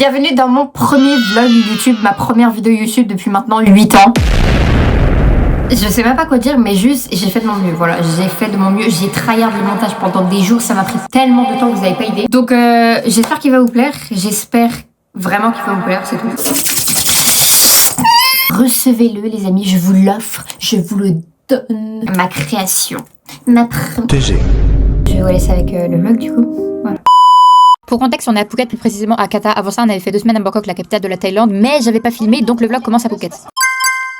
Bienvenue dans mon premier vlog YouTube, ma première vidéo YouTube depuis maintenant 8 ans. Je sais même pas quoi dire, mais juste j'ai fait de mon mieux, voilà, j'ai fait de mon mieux, j'ai tryhard le montage pendant des jours, ça m'a pris tellement de temps que vous avez pas idée. Donc j'espère qu'il va vous plaire, j'espère vraiment qu'il va vous plaire, c'est tout. Recevez-le les amis, je vous l'offre, je vous le donne. Ma création, TG. Je vais vous laisser avec le vlog du coup, voilà. Pour contexte, on est à Phuket, plus précisément à Kata. Avant ça, on avait fait 2 semaines à Bangkok, la capitale de la Thaïlande, mais j'avais pas filmé, donc le vlog commence à Phuket.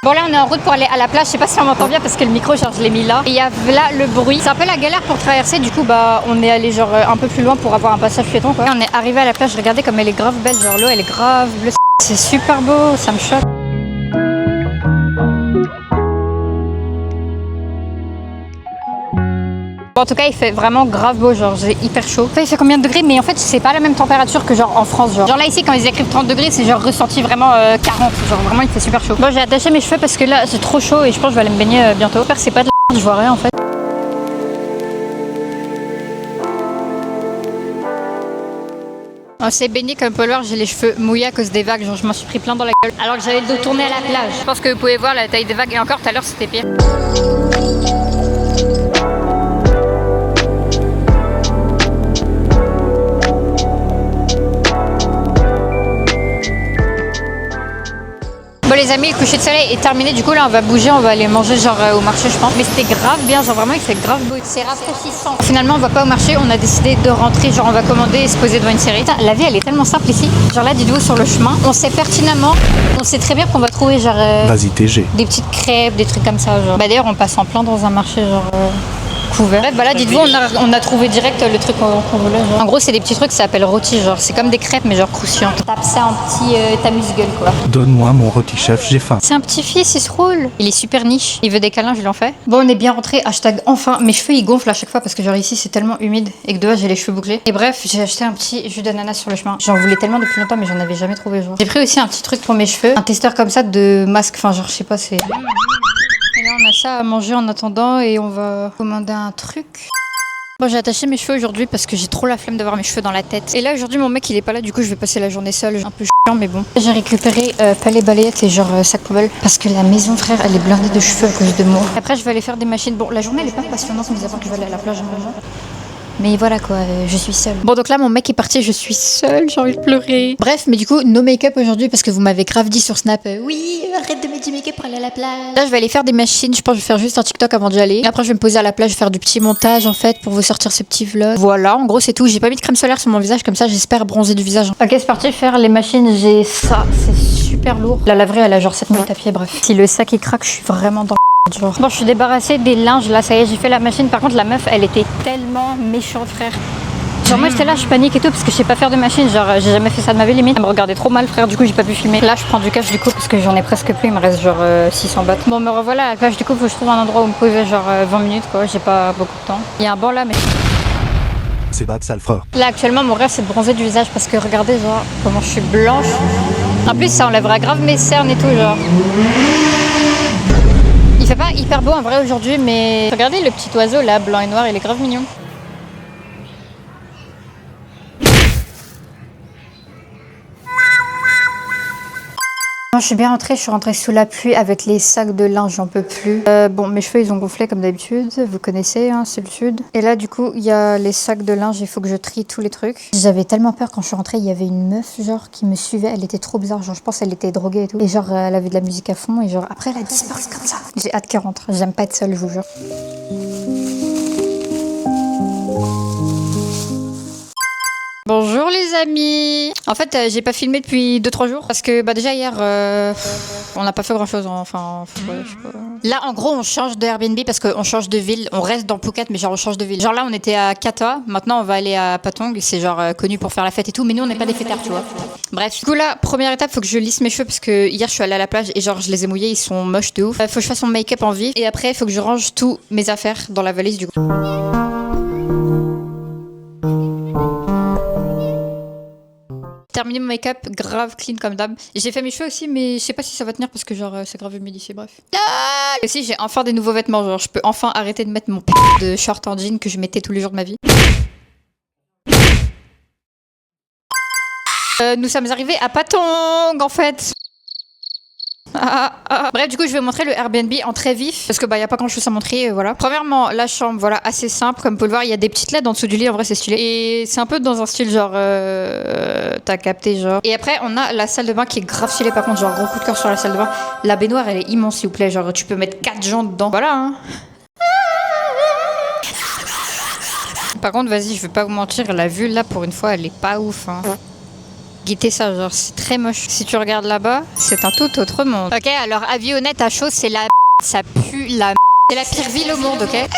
Bon là on est en route pour aller à la plage, je sais pas si on m'entend bien parce que le micro genre je l'ai mis là. Et il y a là le bruit, c'est un peu la galère pour traverser, du coup bah on est allé genre un peu plus loin pour avoir un passage piéton quoi. Et on est arrivé à la plage, regardez comme elle est grave belle, genre l'eau elle est grave bleue, c'est super beau, ça me choque. Bon, en tout cas il fait vraiment grave beau, genre j'ai hyper chaud. Enfin, il fait combien de degrés, mais en fait c'est pas la même température que genre en France genre là ici quand ils écrivent 30 degrés c'est genre ressenti vraiment 40, genre vraiment il fait super chaud. Bon j'ai attaché mes cheveux parce que là c'est trop chaud et je pense que je vais aller me baigner bientôt. J'espère que c'est pas de la merde, je vois rien en fait. On s'est baigné comme pollueur, j'ai les cheveux mouillés à cause des vagues, genre je m'en suis pris plein dans la gueule alors que j'avais le dos tourné à la plage. Je pense que vous pouvez voir la taille des vagues et encore tout à l'heure c'était pire. Bon les amis, le coucher de soleil est terminé, du coup là on va bouger, on va aller manger genre au marché je pense. Mais c'était grave bien, genre vraiment il fait grave beau, c'est rafraîchissant. Finalement on va pas au marché, on a décidé de rentrer, genre on va commander et se poser devant une série. Putain, la vie elle est tellement simple ici, genre là dites-vous sur le chemin, on sait pertinemment, on sait très bien qu'on va trouver genre Vas-y TG. Des petites crêpes, des trucs comme ça genre. Bah d'ailleurs on passe en plein dans un marché genre couvert. Bref, bah là dites-vous on a trouvé direct le truc qu'on voulait genre. En gros c'est des petits trucs, ça s'appelle rôti, genre c'est comme des crêpes mais genre croustillantes. Tape ça en petit t'amuse-gueule quoi. Donne-moi mon rôti chef, j'ai faim. C'est un petit fils, il se roule. Il est super niche. Il veut des câlins, je lui en fais. Bon, on est bien rentré. Hashtag enfin. Mes cheveux, ils gonflent à chaque fois parce que genre ici, c'est tellement humide et que de base, j'ai les cheveux bouclés. Et bref, j'ai acheté un petit jus d'ananas sur le chemin. J'en voulais tellement depuis longtemps, mais j'en avais jamais trouvé genre. J'ai pris aussi un petit truc pour mes cheveux. Un testeur comme ça de masque. Enfin, genre, je sais pas, c'est... Et là, on a ça à manger en attendant et on va commander un truc. Bon j'ai attaché mes cheveux aujourd'hui parce que j'ai trop la flemme d'avoir mes cheveux dans la tête. Et là aujourd'hui mon mec il est pas là, du coup je vais passer la journée seule, un peu chiant mais bon. J'ai récupéré palais balayettes et genre sac poubelle parce que la maison frère elle est blindée de cheveux à cause de moi. Après je vais aller faire des machines, bon la journée elle est pas passionnante mais avant que je vais aller à la plage en mangeant. Mais voilà quoi, je suis seule. Bon donc là mon mec est parti, je suis seule, j'ai envie de pleurer. Bref, mais du coup, no make-up aujourd'hui parce que vous m'avez grave dit sur Snap oui, arrête de mettre du make-up pour aller à la plage. Là je vais aller faire des machines, je pense que je vais faire juste un TikTok avant d'y aller. Après je vais me poser à la plage, faire du petit montage en fait pour vous sortir ce petit vlog. Voilà, en gros c'est tout, j'ai pas mis de crème solaire sur mon visage comme ça j'espère bronzer du visage. Ok c'est parti, faire les machines, j'ai ça, c'est super lourd. La laverie elle a genre 7 minutes à pied, bref. Si le sac il craque, je suis vraiment dans genre. Bon je suis débarrassée des linges là, ça y est j'ai fait la machine. Par contre la meuf elle était tellement méchante frère. Genre moi j'étais là, je panique et tout parce que je sais pas faire de machine, genre j'ai jamais fait ça de ma vie limite. Elle me regardait trop mal frère, du coup j'ai pas pu filmer. Là je prends du cash du coup parce que j'en ai presque plus, il me reste genre 600 bahts. Bon me revoilà à la plage, du coup faut que je trouve un endroit où me poser genre 20 minutes quoi, j'ai pas beaucoup de temps. Il y a un banc là mais... C'est bas de sale frère. Là actuellement mon rêve c'est de bronzer du visage parce que regardez genre comment je suis blanche. En plus ça enlèvera grave mes cernes et tout genre. Il fait pas hyper beau en vrai aujourd'hui mais... Regardez le petit oiseau là, blanc et noir, il est grave mignon. Je suis bien rentrée, je suis rentrée sous la pluie avec les sacs de linge, j'en peux plus. Bon, mes cheveux ils ont gonflé comme d'habitude, vous connaissez, hein, c'est le sud. Et là du coup, il y a les sacs de linge, il faut que je trie tous les trucs. J'avais tellement peur quand je suis rentrée, il y avait une meuf genre qui me suivait, elle était trop bizarre, genre je pense qu'elle était droguée et tout. Et genre elle avait de la musique à fond et genre après elle a disparu comme ça. J'ai hâte qu'elle rentre, j'aime pas être seule, je vous jure. Bonjour les amis. En fait j'ai pas filmé depuis 2-3 jours parce que bah déjà hier on n'a pas fait grand chose enfin ouais, je sais pas. Là en gros on change de Airbnb parce qu'on change de ville, on reste dans Phuket mais genre on change de ville. Genre là on était à Kata, maintenant on va aller à Patong, c'est genre connu pour faire la fête et tout mais nous on n'est pas des fêtards tu vois. Bref, du coup là première étape faut que je lisse mes cheveux parce que hier je suis allée à la plage et genre je les ai mouillés, ils sont moches de ouf. Faut que je fasse mon make-up en vif et après faut que je range tous mes affaires dans la valise du coup. Terminé mon make-up, grave clean comme d'hab. J'ai fait mes cheveux aussi, mais je sais pas si ça va tenir parce que genre c'est grave humide ici, bref. Ah et aussi j'ai enfin des nouveaux vêtements, genre je peux enfin arrêter de mettre mon de short en jean que je mettais tous les jours de ma vie. Nous sommes arrivés à Patong en fait. Bref, du coup, je vais vous montrer le Airbnb en très vif parce que bah y a pas grand chose à montrer, voilà. Premièrement, la chambre, voilà, assez simple, comme vous pouvez le voir, il y a des petites LED en dessous du lit, en vrai c'est stylé. Et c'est un peu dans un style genre, t'as capté genre. Et après, on a la salle de bain qui est grave stylée. Par contre, genre gros coup de cœur sur la salle de bain. La baignoire, elle est immense, s'il vous plaît. Genre, tu peux mettre 4 gens dedans. Voilà. Hein. Par contre, vas-y, je vais pas vous mentir, la vue là, pour une fois, elle est pas ouf. Hein. Guettez ça, genre c'est très moche. Si tu regardes là-bas, c'est un tout autre monde. Ok, alors avis honnête à chaud, c'est la ça pue la c'est la pire ville au monde, ok.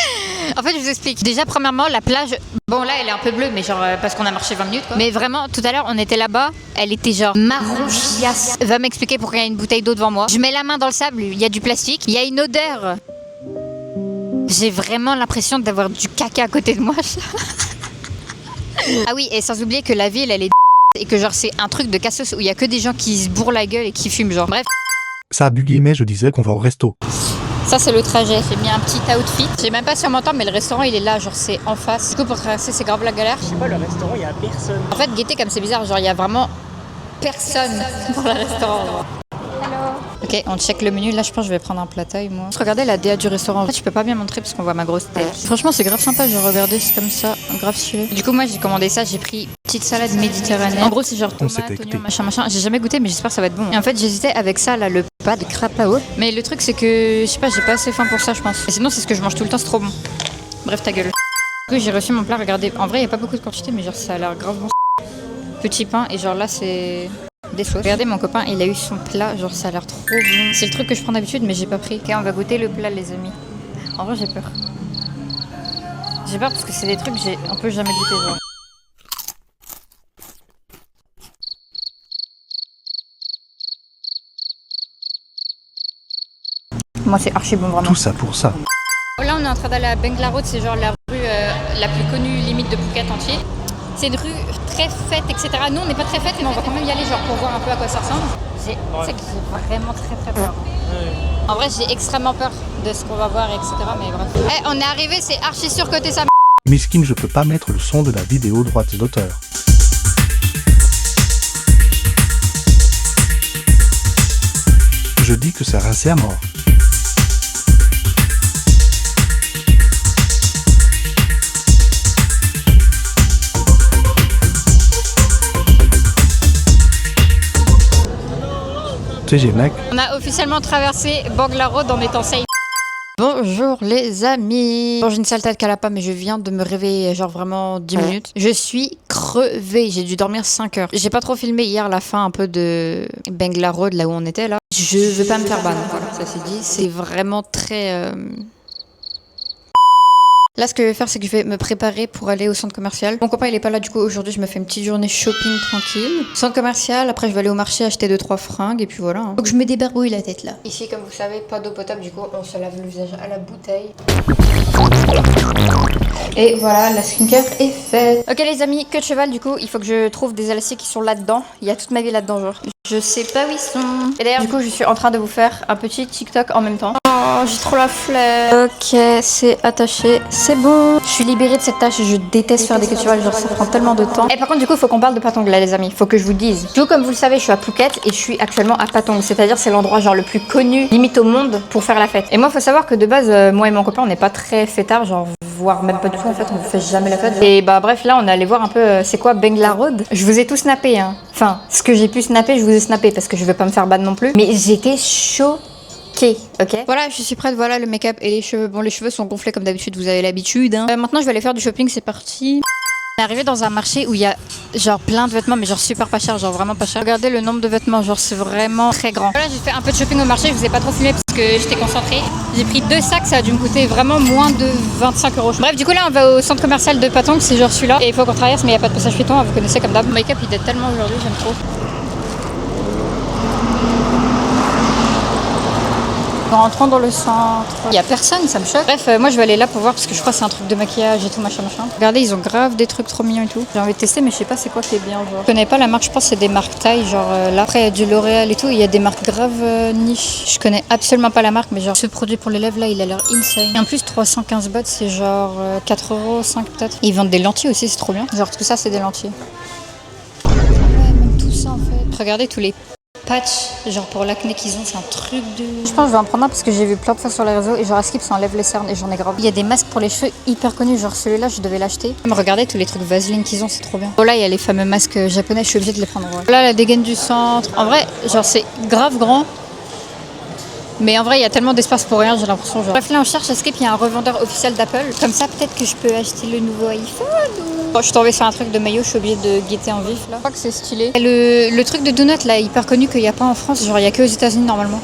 En fait, je vous explique. Déjà, premièrement, la plage, bon là, elle est un peu bleue, mais genre parce qu'on a marché 20 minutes, quoi. Mais vraiment, tout à l'heure, on était là-bas, elle était genre marron chiasse. Va m'expliquer pourquoi il y a une bouteille d'eau devant moi. Je mets la main dans le sable, il y a du plastique, il y a une odeur. J'ai vraiment l'impression d'avoir du caca à côté de moi. Ah oui, et sans oublier que la ville, elle est et que genre c'est un truc de cassos où il y a que des gens qui se bourrent la gueule et qui fument, genre. Bref. Ça a bugué, mais je disais qu'on va au resto. Ça c'est le trajet, j'ai mis un petit outfit. J'ai même pas sur mon temps, mais le restaurant il est là, genre c'est en face. Du coup pour traverser c'est grave la galère. Je sais pas, le restaurant, il y a personne. En fait, guetter comme c'est bizarre, genre il y a vraiment personne dans le restaurant. Genre. Ok, on check le menu. Là, je pense que je vais prendre un plat taille, moi. Regardez la DA du restaurant. En fait, je peux pas bien montrer parce qu'on voit ma grosse tête. Franchement, c'est grave sympa. J'ai regardé, c'est comme ça, grave stylé. Du coup, moi, j'ai commandé ça. J'ai pris petite salade méditerranéenne. En gros, c'est genre tomate, oignon, machin. J'ai jamais goûté, mais j'espère que ça va être bon. Et en fait, j'hésitais avec ça, là, le pas de crapao. Mais le truc, c'est que, je sais pas, j'ai pas assez faim pour ça, je pense. Et sinon, c'est ce que je mange tout le temps, c'est trop bon. Bref, ta gueule. Du coup, j'ai reçu mon plat. Regardez, en vrai, il y a pas beaucoup de quantité, mais genre, ça a l'air grave bon. Petit pain, et genre là, c'est des sauces. Regardez, mon copain, il a eu son plat, genre ça a l'air trop bon. C'est le truc que je prends d'habitude, mais j'ai pas pris. Ok, on va goûter le plat, les amis. En vrai, j'ai peur. J'ai peur parce que c'est des trucs que j'ai un peu jamais goûté, genre. Moi, c'est archi bon, vraiment. Tout ça pour ça. Là, on est en train d'aller à Bengla Road, c'est genre la rue la plus connue limite de Phuket entier. C'est une rue très faite, etc. Nous, on n'est pas très faite, mais on va quand même y aller genre pour voir un peu à quoi ça ressemble. Tu sais que j'ai vraiment très peur. En vrai, j'ai extrêmement peur de ce qu'on va voir, etc. Mais bref. Eh, on est arrivé, c'est archi sûr côté ça. Miskin, je peux pas mettre le son de la vidéo droite d'auteur. Je dis que c'est rincé à mort. TG mec. On a officiellement traversé Bengla Road en étant safe. Bonjour les amis. Bon, j'ai une sale tête qu'à la pas, mais je viens de me réveiller genre vraiment 10 minutes. Je suis crevée, j'ai dû dormir 5 heures. J'ai pas trop filmé hier la fin un peu de Bengla Road, là où on était là. Je veux pas me faire ban, voilà, ça c'est dit. C'est vraiment très... Là, ce que je vais faire, c'est que je vais me préparer pour aller au centre commercial. Mon copain, il est pas là, du coup, aujourd'hui, je me fais une petite journée shopping tranquille. Centre commercial, après, je vais aller au marché acheter 2-3 fringues, et puis voilà. Donc, je me débarbouille la tête, là. Ici, comme vous savez, pas d'eau potable, du coup, on se lave le visage à la bouteille. Et voilà, la skincare est faite. Ok, les amis, queue de cheval, du coup, il faut que je trouve des élastiques qui sont là-dedans. Il y a toute ma vie là-dedans, genre. Je sais pas où ils sont. Et d'ailleurs, du coup, je suis en train de vous faire un petit TikTok en même temps. Oh, j'ai trop la flemme. Ok, c'est attaché, c'est bon. Je suis libérée de cette tâche, je déteste faire des queues de cheval, genre ça prend tellement de temps. Et par contre, du coup, il faut qu'on parle de Patong là, les amis. Faut que je vous dise. Du coup, comme vous le savez, je suis à Phuket et je suis actuellement à Patong. C'est-à-dire, c'est l'endroit genre le plus connu, limite au monde, pour faire la fête. Et moi, faut savoir que de base, moi et mon copain, on n'est pas très fêtards, genre voire même pas du tout en fait, on fait jamais la fête. Et bah bref, là, on est allé voir un peu c'est quoi Bengla Road. Je vous ai tout snappé, hein. Enfin, ce que j'ai pu snapper, je vous ai snappé parce que je veux pas me faire ban non plus. Mais j'étais choquée, ok. Voilà, je suis prête, voilà le make-up et les cheveux. Bon, les cheveux sont gonflés comme d'habitude, vous avez l'habitude. Hein. Maintenant, je vais aller faire du shopping, c'est parti. On est arrivé dans un marché où il y a genre plein de vêtements, mais genre super pas cher, genre vraiment pas cher. Regardez le nombre de vêtements, genre c'est vraiment très grand. Voilà, j'ai fait un peu de shopping au marché, je vous ai pas trop filmé parce que j'étais concentrée. J'ai pris 2 sacs, ça a dû me coûter vraiment moins de 25 €. Bref, du coup là on va au centre commercial de Patong, c'est genre celui-là. Et il faut qu'on traverse, mais il n'y a pas de passage piéton, vous connaissez comme d'hab. Mon make-up il date tellement aujourd'hui, j'aime trop. En rentrant dans le centre, il y a personne, ça me choque. Bref, moi je vais aller là pour voir parce que je crois que c'est un truc de maquillage et tout machin. Regardez, ils ont grave des trucs trop mignons et tout. J'ai envie de tester, mais je sais pas c'est quoi qui est bien. Genre. Je connais pas la marque, je pense que c'est des marques taille, genre là. Après il y a du L'Oréal et tout, il y a des marques grave niche. Je connais absolument pas la marque, mais genre ce produit pour les lèvres là, il a l'air insane. Et en plus 315 bahts, c'est genre 4 €, 5 peut-être. Ils vendent des lentilles aussi, c'est trop bien. Genre tout ça c'est des lentilles. Regardez tous les patchs, genre pour l'acné qu'ils ont, c'est un truc de... Je pense que je vais en prendre un parce que j'ai vu plein de fois sur les réseaux et genre à Skip ça enlève les cernes et j'en ai grave. Il y a des masques pour les cheveux hyper connus, genre celui-là je devais l'acheter. Regardez tous les trucs Vaseline qu'ils ont, c'est trop bien. Oh là il y a les fameux masques japonais, je suis obligée de les prendre. Ouais. Là la dégaine du centre, en vrai genre c'est grave grand. Mais en vrai, il y a tellement d'espace pour rien, j'ai l'impression. Genre. Bref, là, on cherche à Skip, il y a un revendeur officiel d'Apple. Comme ça, peut-être que je peux acheter le nouveau iPhone ou... Bon, je suis tombée sur un truc de maillot, je suis obligée de guetter en vif, là. Je crois que c'est stylé. Le truc de donut, là, hyper connu qu'il n'y a pas en France. Genre, il n'y a que aux États-Unis normalement.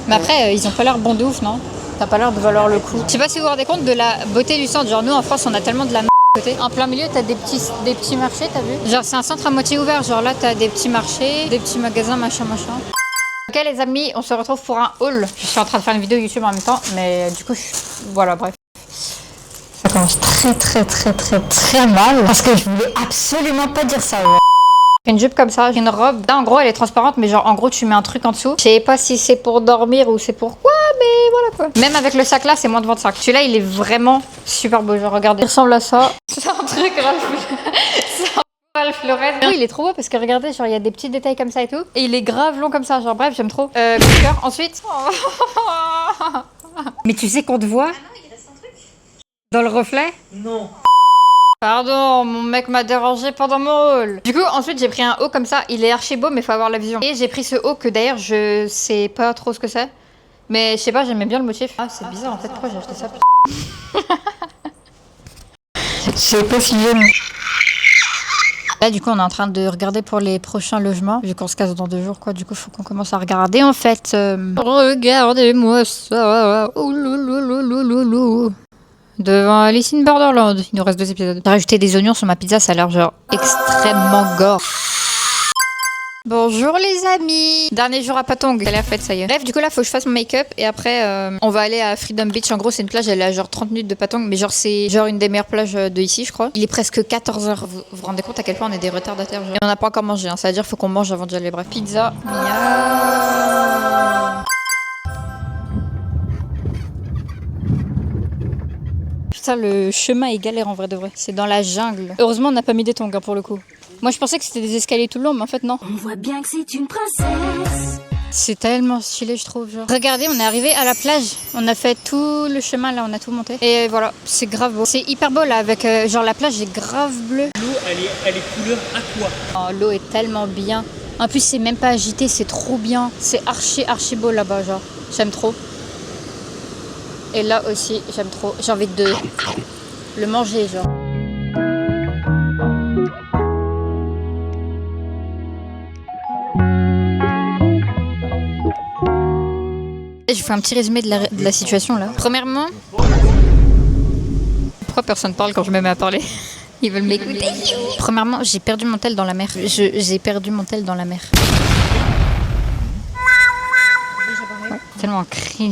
Mais après, ils ont pas l'air bons de ouf, non? T'as pas l'air de valoir le coup. Je sais pas si vous vous rendez compte de la beauté du centre. Genre, nous, en France, on a tellement de la côté. En plein milieu, t'as des petits marchés, t'as vu? Genre, c'est un centre à moitié ouvert. Genre, là, t'as des petits marchés, des petits magasins, machin. Ok les amis, on se retrouve pour un haul. Je suis en train de faire une vidéo YouTube en même temps, mais du coup, voilà, bref. Ça commence très mal parce que je voulais absolument pas dire ça. Ouais. Une jupe comme ça, une robe. Là, en gros, elle est transparente, mais genre, en gros, tu mets un truc en dessous. Je sais pas si c'est pour dormir ou c'est pour quoi, mais voilà quoi. Même avec le sac là, c'est moins de 25. Celui-là, il est vraiment super beau. Genre, regardez. Il ressemble à ça. C'est un truc, Ralph Lauren. Oui, il est trop beau parce que regardez, genre il y a des petits détails comme ça et tout. Et il est grave long comme ça, genre bref, j'aime trop. Coup de cœur. Ensuite. Mais tu sais qu'on te voit dans le reflet? Non. Pardon, mon mec m'a dérangé pendant mon haul. Du coup, ensuite j'ai pris un haut comme ça. Il est archi beau, mais faut avoir la vision. Et j'ai pris ce haut que d'ailleurs je sais pas trop ce que c'est. Mais je sais pas, j'aimais bien le motif. Ah, c'est bizarre en fait. Pourquoi j'ai acheté ça? Je sais pas si j'aime. Là, du coup, on est en train de regarder pour les prochains logements, vu qu'on se casse dans 2 jours, quoi. Du coup, faut qu'on commence à regarder, en fait. Regardez-moi ça. Devant Alice in Borderland. Il nous reste 2 épisodes. J'ai rajouté des oignons sur ma pizza, ça a l'air genre extrêmement gore. Bonjour les amis. Dernier jour à Patong. C'est la fête, ça y est. Bref, du coup là faut que je fasse mon make-up et après on va aller à Freedom Beach. En gros c'est une plage, elle est à genre 30 minutes de Patong, mais genre c'est genre une des meilleures plages de ici je crois. Il est presque 14h. Vous vous rendez compte à quel point on est des retardataires genre. Et on n'a pas encore mangé, hein. Ça veut dire faut qu'on mange avant d'y aller. Bref, pizza. Miaou. Putain, le chemin est galère en vrai de vrai. C'est dans la jungle. Heureusement on n'a pas mis des tongs hein, pour le coup. Moi je pensais que c'était des escaliers tout le long, mais en fait non. On voit bien que c'est une princesse. C'est tellement stylé je trouve genre. Regardez, on est arrivé à la plage. On a fait tout le chemin là, on a tout monté. Et voilà, c'est grave beau. C'est hyper beau là avec genre la plage est grave bleue. L'eau, elle est couleur aqua. Oh, l'eau est tellement bien. En plus c'est même pas agité, c'est trop bien. C'est archi beau là-bas genre. J'aime trop. Et là aussi, j'aime trop. J'ai envie de le manger genre. Je fais un petit résumé de la situation là. Premièrement, pourquoi personne parle quand je me mets à parler? Ils veulent m'écouter. Premièrement, j'ai perdu mon tel dans la mer. J'ai perdu mon tel dans la mer. Ouais, tellement un cri.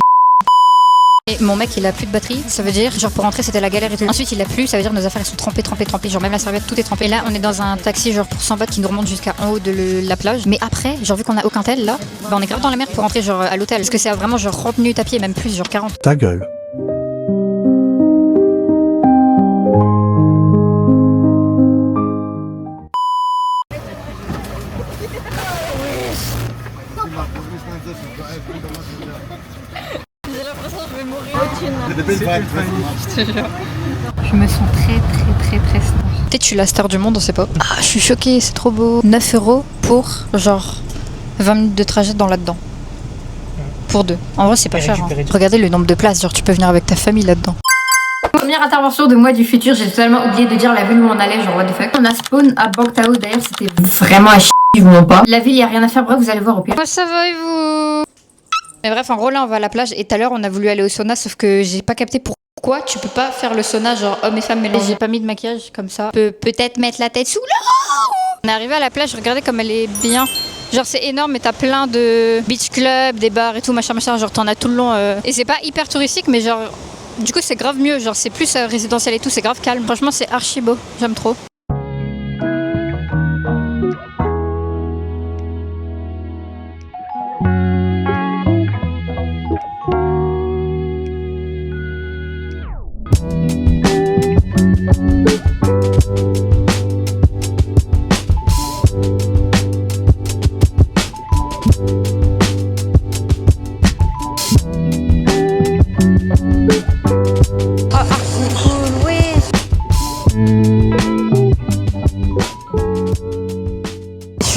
Et mon mec il a plus de batterie, ça veut dire genre pour rentrer c'était la galère et tout. Ensuite il a plu, ça veut dire nos affaires elles sont trempées, genre même la serviette tout est trempé. Et là on est dans un taxi genre pour 100 bahts qui nous remonte jusqu'à en haut de la plage. Mais après genre vu qu'on a aucun tel là, bah on est grave dans la mer pour rentrer genre à l'hôtel. Parce que c'est vraiment genre 30 minutes à pied, même plus, genre 40. Ta gueule. Je me sens très star. Peut-être je suis la star du monde, on sait pas. Ah, je suis choquée, c'est trop beau. 9 € pour genre 20 minutes de trajet dans là-dedans. Pour 2. En vrai, c'est pas cher. Hein. Regardez le nombre de places, genre tu peux venir avec ta famille là-dedans. Première intervention de moi du futur, j'ai totalement oublié de dire la ville où on allait, genre what the fuck. On a spawn à Bangtao, d'ailleurs c'était vraiment à chier, je vous mens pas. La ville, y a rien à faire, bref, vous allez voir au pire. Comment ça va et vous? Mais bref, en gros là on va à la plage et tout à l'heure on a voulu aller au sauna sauf que j'ai pas capté pourquoi tu peux pas faire le sauna genre hommes et femmes mélangés. J'ai pas mis de maquillage comme ça. Peut-être mettre la tête sous l'eau. On est arrivé à la plage, regardez comme elle est bien. Genre c'est énorme et t'as plein de beach clubs, des bars et tout machin, genre t'en as tout le long. Et c'est pas hyper touristique mais genre du coup c'est grave mieux, genre c'est plus résidentiel et tout, c'est grave calme. Franchement c'est archi beau, j'aime trop.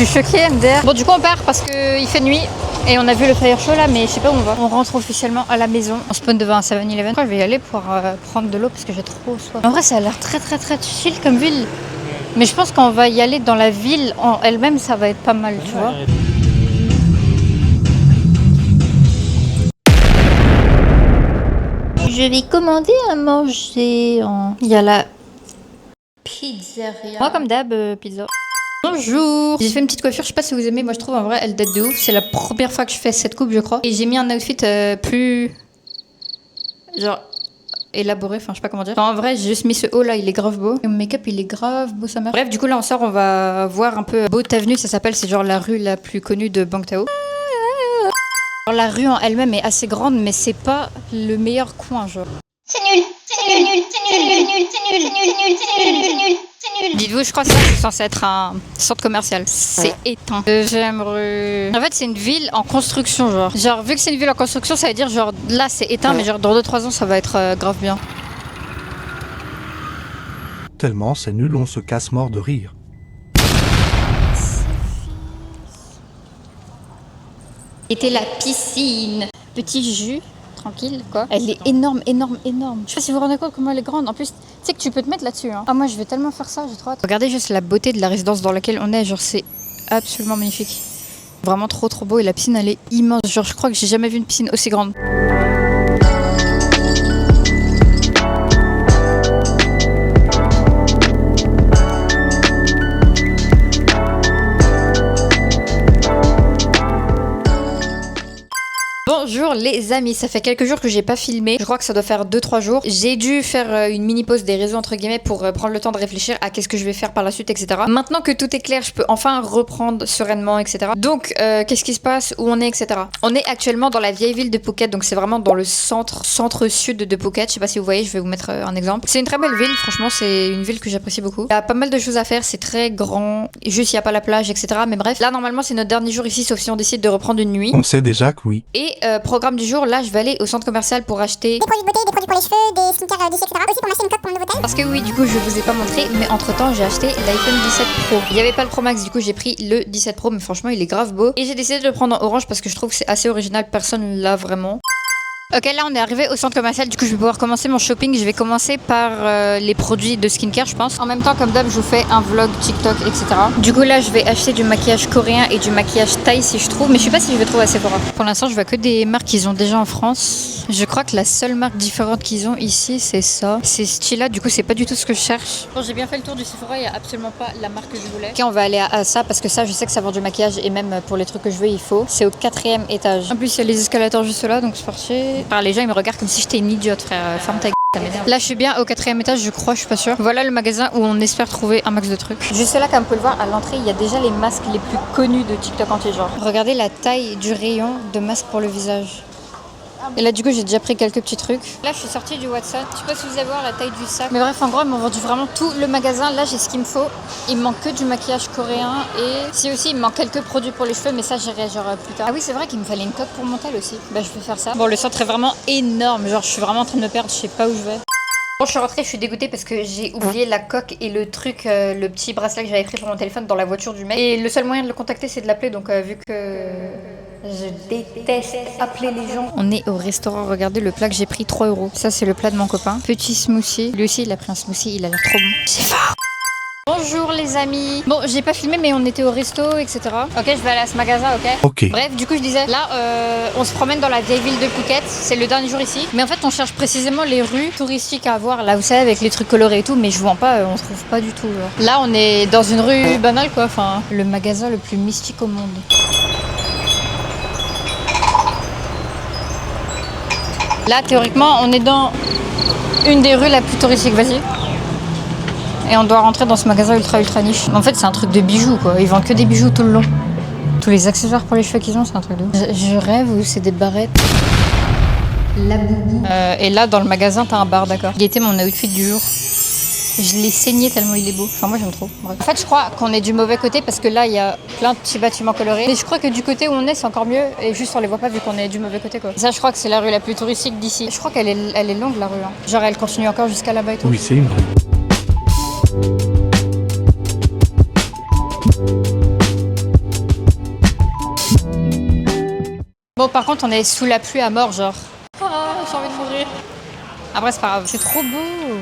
suis choquée, MDR. Bon, du coup, on part parce qu'il fait nuit. Et on a vu le fire show là, mais je sais pas où on va. On rentre officiellement à la maison. On spawn devant un 7-Eleven. Je vais y aller pour prendre de l'eau parce que j'ai trop soif. En vrai, ça a l'air très chill comme ville. Mais je pense qu'on va y aller dans la ville en elle-même, ça va être pas mal, tu vois. Je vais commander à manger en... Il y a la pizzeria. Moi, comme d'hab, pizza. Bonjour. J'ai fait une petite coiffure, je sais pas si vous aimez, moi je trouve en vrai elle date de ouf. C'est la première fois que je fais cette coupe, je crois. Et j'ai mis un outfit plus... genre... élaboré, enfin je sais pas comment dire. Enfin, en vrai j'ai juste mis ce haut là, il est grave beau. Et mon make-up il est grave beau sa mère. Bref, du coup là on sort, on va voir un peu Boat Avenue, ça s'appelle, c'est genre la rue la plus connue de Bangtao. La rue en elle-même est assez grande, mais c'est pas le meilleur coin genre. C'est nul, c'est nul, nul, c'est nul, c'est nul, c'est nul, c'est nul, c'est nul, c'est nul, c'est nul, c'est nul. Dites-vous, je crois que ça c'est censé être un centre commercial. C'est éteint. Deuxième rue. En fait, c'est une ville en construction, genre. Genre, vu que c'est une ville en construction, ça veut dire genre là c'est éteint, mais genre dans 2-3 ans ça va être grave bien. Tellement c'est nul, on se casse mort de rire. Était la piscine. Petit jus. Tranquille, quoi. Elle est énorme, énorme, énorme. Je sais pas si vous vous rendez compte comment elle est grande. En plus, tu sais que tu peux te mettre là-dessus. Hein. Ah, moi, je vais tellement faire ça, j'ai trop hâte. Regardez juste la beauté de la résidence dans laquelle on est. Genre, c'est absolument magnifique. Vraiment trop beau. Et la piscine, elle est immense. Genre, je crois que j'ai jamais vu une piscine aussi grande. Bonjour les amis, ça fait quelques jours que j'ai pas filmé, je crois que ça doit faire 2-3 jours. J'ai dû faire une mini pause des réseaux entre guillemets pour prendre le temps de réfléchir à qu'est-ce que je vais faire par la suite, etc. Maintenant que tout est clair, je peux enfin reprendre sereinement, etc. Donc qu'est-ce qui se passe, où on est, etc. On est actuellement dans la vieille ville de Phuket, donc c'est vraiment dans le centre-sud de Phuket. Je sais pas si vous voyez, je vais vous mettre un exemple. C'est une très belle ville, franchement c'est une ville que j'apprécie beaucoup. Il y a pas mal de choses à faire, c'est très grand, juste il y a pas la plage, etc. Mais bref, là normalement c'est notre dernier jour ici, sauf si on décide de reprendre une nuit. On sait déjà que oui. Et programme du jour, là je vais aller au centre commercial pour acheter Des produits de beauté, des produits pour les cheveux, des skincare d'ici, etc. Aussi pour m'acheter une coque pour mon nouveau tel. parce que oui, du coup je vous ai pas montré, mais entre temps j'ai acheté l'iPhone 17 Pro. Il y avait pas le Pro Max, du coup j'ai pris le 17 Pro, mais franchement il est grave beau. Et j'ai décidé de le prendre en orange parce que je trouve que c'est assez original, personne l'a vraiment. Ok, là on est arrivé au centre commercial, du coup je vais pouvoir commencer mon shopping. Je vais commencer par les produits de skincare je pense. En même temps comme d'hab je vous fais un vlog TikTok, etc. Du coup là je vais acheter du maquillage coréen et du maquillage thaï si je trouve, mais je sais pas si je vais trouver à Sephora. Pour l'instant je vois que des marques qu'ils ont déjà en France. Je crois que la seule marque différente qu'ils ont ici c'est ça. C'est ce style-là, du coup c'est pas du tout ce que je cherche. Bon, j'ai bien fait le tour du Sephora, il y a absolument pas la marque que je voulais. Ok, on va aller à ça parce que ça je sais que ça vend du maquillage et même pour les trucs que je veux il faut. C'est au 4e étage. En plus il y a les escalators juste là, donc c'est parti. Enfin, les gens ils me regardent comme si j'étais une idiote, frère. Ferme ta gueule, ça m'énerve. Là je suis bien au 4e étage je crois, je suis pas sûre. Voilà le magasin où on espère trouver un max de trucs. Juste là comme vous pouvez le voir à l'entrée il y a déjà les masques les plus connus de TikTok anti-genre. Regardez la taille du rayon de masques pour le visage. Et là du coup j'ai déjà pris quelques petits trucs. Là je suis sortie du Watson. Je sais pas si vous allez voir la taille du sac. Mais bref en gros ils m'ont vendu vraiment tout le magasin. Là j'ai ce qu'il me faut. Il me manque que du maquillage coréen. Et si aussi il me manque quelques produits pour les cheveux. Mais ça j'irai genre plus tard. Ah oui c'est vrai qu'il me fallait une coque pour mon tel aussi. Bah je vais faire ça. Bon le centre est vraiment énorme. Genre je suis vraiment en train de me perdre. Je sais pas où je vais. Bon, je suis rentrée, je suis dégoûtée parce que j'ai oublié la coque et le truc, le petit bracelet que j'avais pris pour mon téléphone dans la voiture du mec. Et le seul moyen de le contacter, c'est de l'appeler. Donc, vu que je déteste appeler les gens. On est au restaurant. Regardez le plat que j'ai pris, 3 €. Ça, c'est le plat de mon copain. Petit smoothie. Lui aussi, il a pris un smoothie. Il a l'air trop bon. C'est fort. Bonjour les amis. Bon, j'ai pas filmé mais on était au resto, etc. Ok, je vais aller à ce magasin, ok. Ok. Bref, du coup je disais, là on se promène dans la vieille ville de Phuket. C'est le dernier jour ici. Mais en fait on cherche précisément les rues touristiques à voir. Là vous savez avec les trucs colorés et tout. Mais je vois pas, on se trouve pas du tout. Genre. Là on est dans une rue banale quoi. Enfin, le magasin le plus mystique au monde. Là théoriquement on est dans une des rues la plus touristique. Vas-y. Et on doit rentrer dans ce magasin ultra niche. En fait c'est un truc de bijoux quoi, ils vendent que des bijoux tout le long. Tous les accessoires pour les cheveux qu'ils ont c'est un truc de ouf. Je rêve où c'est des barrettes. La boubou. Et là dans le magasin t'as un bar, d'accord. Il était mon outfit du jour. Je l'ai saigné tellement il est beau. Enfin moi j'aime trop. Bref. En fait je crois qu'on est du mauvais côté parce que là il y a plein de petits bâtiments colorés. Mais je crois que du côté où on est c'est encore mieux. Et juste on les voit pas vu qu'on est du mauvais côté quoi. Ça je crois que c'est la rue la plus touristique d'ici. Je crois qu'elle est longue la rue. Hein. Genre elle continue encore jusqu'à là-bas et tout. Oui, c'est une rue. Bon, par contre, on est sous la pluie à mort, genre. Oh, j'ai envie de mourir. Après, c'est pas grave. C'est trop beau.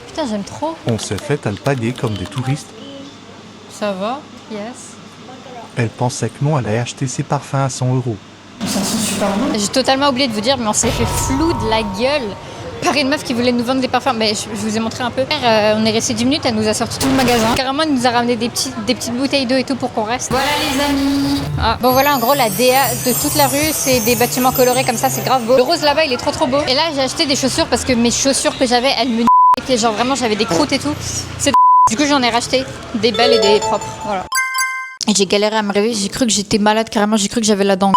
Putain, j'aime trop. On s'est fait alpaguer comme des touristes. Ça va? Yes. Elle pensait que non, elle allait acheter ses parfums à 100 €. Ça sent super bon. J'ai totalement oublié de vous dire, mais on s'est fait flou de la gueule par une meuf qui voulait nous vendre des parfums. Mais je vous ai montré un peu. On est resté 10 minutes, elle nous a sorti tout le magasin. Carrément, elle nous a ramené des petites bouteilles d'eau et tout pour qu'on reste. Voilà les amis. Ah. Bon voilà, en gros, la DA de toute la rue, c'est des bâtiments colorés comme ça, c'est grave beau. Le rose là-bas, il est trop beau. Et là, j'ai acheté des chaussures parce que mes chaussures que j'avais, elles me étaient genre vraiment, j'avais des croûtes et tout. Du coup, j'en ai racheté des belles et des propres. Voilà. Et j'ai galéré à me réveiller, j'ai cru que j'étais malade carrément, j'ai cru que j'avais la dent.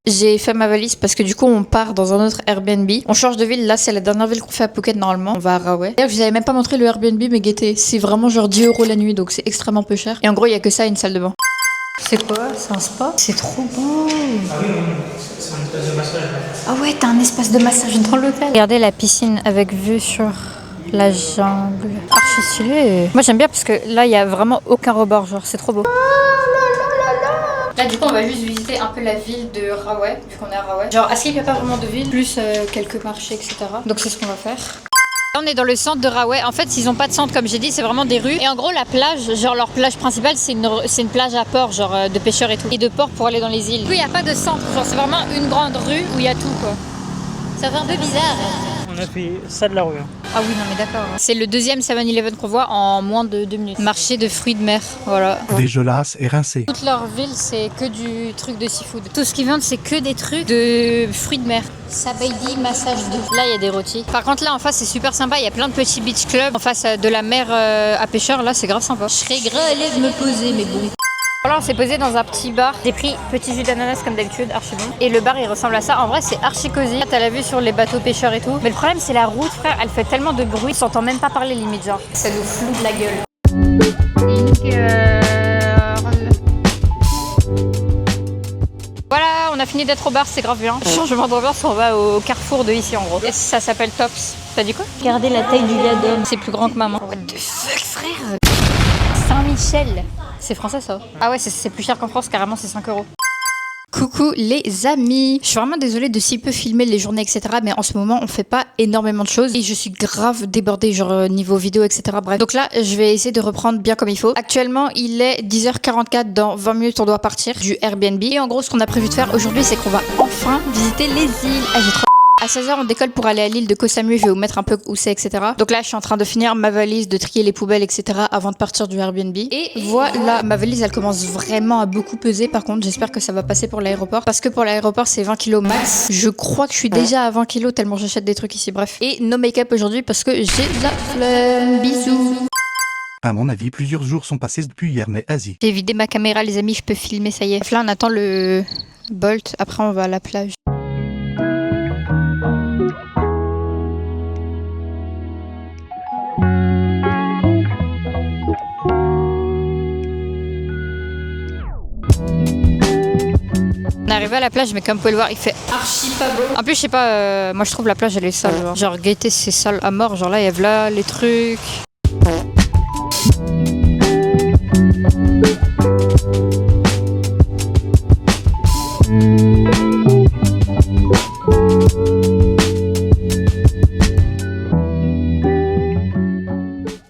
J'ai fait ma valise parce que du coup on part dans un autre Airbnb. On change de ville, là c'est la dernière ville qu'on fait à Phuket normalement. On va à Rawai. D'ailleurs je vous avais même pas montré le Airbnb mais guettez, c'est vraiment genre 10 € la nuit donc c'est extrêmement peu cher. Et en gros il y a que ça et une salle de bain. C'est quoi? C'est un spa? C'est trop beau. Ah oui, c'est un espace de massage. Ah ouais, t'as un espace de massage dans l'hôtel. Regardez la piscine avec vue sur la jungle. Archi stylé. Moi j'aime bien parce que là il y a vraiment aucun rebord, genre c'est trop beau. Là du coup on va juste visiter un peu la ville de Rawai, vu qu'on est à Rawai. Genre à Skip il n'y a pas vraiment de ville, plus quelques marchés etc. Donc c'est ce qu'on va faire. Là on est dans le centre de Rawai. En fait ils ont pas de centre comme j'ai dit, c'est vraiment des rues. Et en gros la plage, genre leur plage principale c'est une plage à port, genre de pêcheurs et tout. Et de port pour aller dans les îles. Du coup il n'y a pas de centre, genre c'est vraiment une grande rue où il y a tout quoi. Ça fait un peu bizarre. On a fait ça de la rue. Ah oui, non mais d'accord. C'est le deuxième 7-Eleven qu'on voit en moins de 2 minutes. Marché de fruits de mer, voilà. Dégueulasse et rincé. Toute leur ville, c'est que du truc de seafood. Tout ce qu'ils vendent, c'est que des trucs de fruits de mer. Sabaidi massage de. Là, il y a des rôtis. Par contre, là, en face, c'est super sympa. Il y a plein de petits beach clubs. En face de la mer à pêcheurs, là, c'est grave sympa. Je serais grave à l'aise me poser, mais bon. Voilà, on s'est posé dans un petit bar. J'ai pris petit jus d'ananas comme d'habitude, archi bon. Et le bar il ressemble à ça. En vrai, c'est archi cosy. T'as la vue sur les bateaux pêcheurs et tout. Mais le problème, c'est la route, frère. Elle fait tellement de bruit, on s'entend même pas parler limite, genre. Ça nous floue de la gueule. Voilà, on a fini d'être au bar, c'est grave bien. Changement d'ambiance, on va au carrefour de ici en gros. Et ça s'appelle Tops. T'as dit quoi? Regardez la taille du yadon. C'est plus grand que maman. What the fuck, frère? Saint-Michel. C'est français ça? Ah ouais, c'est plus cher qu'en France, carrément c'est 5 €. Coucou les amis. Je suis vraiment désolée de si peu filmer les journées etc. Mais en ce moment on fait pas énormément de choses. Et je suis grave débordée genre niveau vidéo etc. Bref. Donc là je vais essayer de reprendre bien comme il faut. Actuellement il est 10h44. Dans 20 minutes on doit partir du Airbnb. Et en gros ce qu'on a prévu de faire aujourd'hui c'est qu'on va enfin visiter les îles. Ah, j'ai trop... À 16h, on décolle pour aller à l'île de Koh Samui. Je vais vous mettre un peu où c'est, etc. Donc là, je suis en train de finir ma valise, de trier les poubelles, etc. avant de partir du Airbnb. Et voilà, ma valise, elle commence vraiment à beaucoup peser. Par contre, j'espère que ça va passer pour l'aéroport. Parce que pour l'aéroport, c'est 20 kilos max. Je crois que je suis déjà à 20 kilos tellement j'achète des trucs ici. Bref. Et no make-up aujourd'hui parce que j'ai la flemme. Bisous. À mon avis, plusieurs jours sont passés depuis hier, mais Asie. J'ai vidé ma caméra, les amis, je peux filmer, ça y est. Là, on attend le Bolt. Après, on va à la plage. On est arrivé à la plage, mais comme vous pouvez le voir, il fait archi pas beau. En plus, je sais pas, moi je trouve la plage elle est sale. Genre, gaieté c'est sale à mort. Genre là, il y a là les trucs.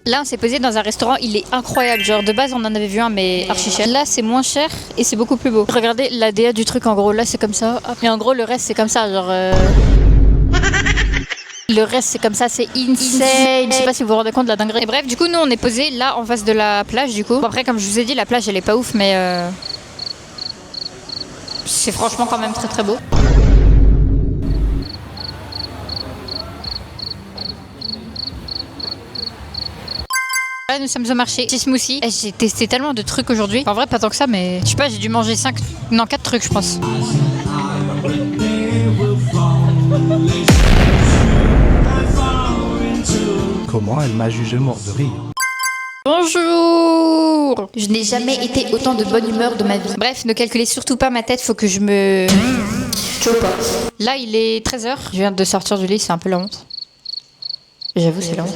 Là, on s'est posé dans un restaurant, il est incroyable. Genre, de base, on en avait vu un, mais archi cher. Là, c'est moins cher et c'est beaucoup plus beau. Regardez la DA du truc, en gros. Là, c'est comme ça. Et en gros, le reste, c'est comme ça. Genre. Le reste, c'est comme ça, c'est insane. Je sais pas si vous vous rendez compte de la dinguerie. Et bref, du coup, nous, on est posé là, en face de la plage, du coup. Bon, après, comme je vous ai dit, la plage, elle est pas ouf, mais. C'est franchement quand même très très beau. Là, nous sommes au marché. Petit smoothie. J'ai testé tellement de trucs aujourd'hui. En vrai, pas tant que ça, mais je sais pas, j'ai dû manger 4 trucs, je pense. Comment elle m'a jugé mort de rire. Bonjour. Je n'ai jamais été autant de bonne humeur de ma vie. Bref, ne calculez surtout pas ma tête, faut que je me... Là, il est 13h. Je viens de sortir du lit, c'est un peu la honte. J'avoue, c'est la honte.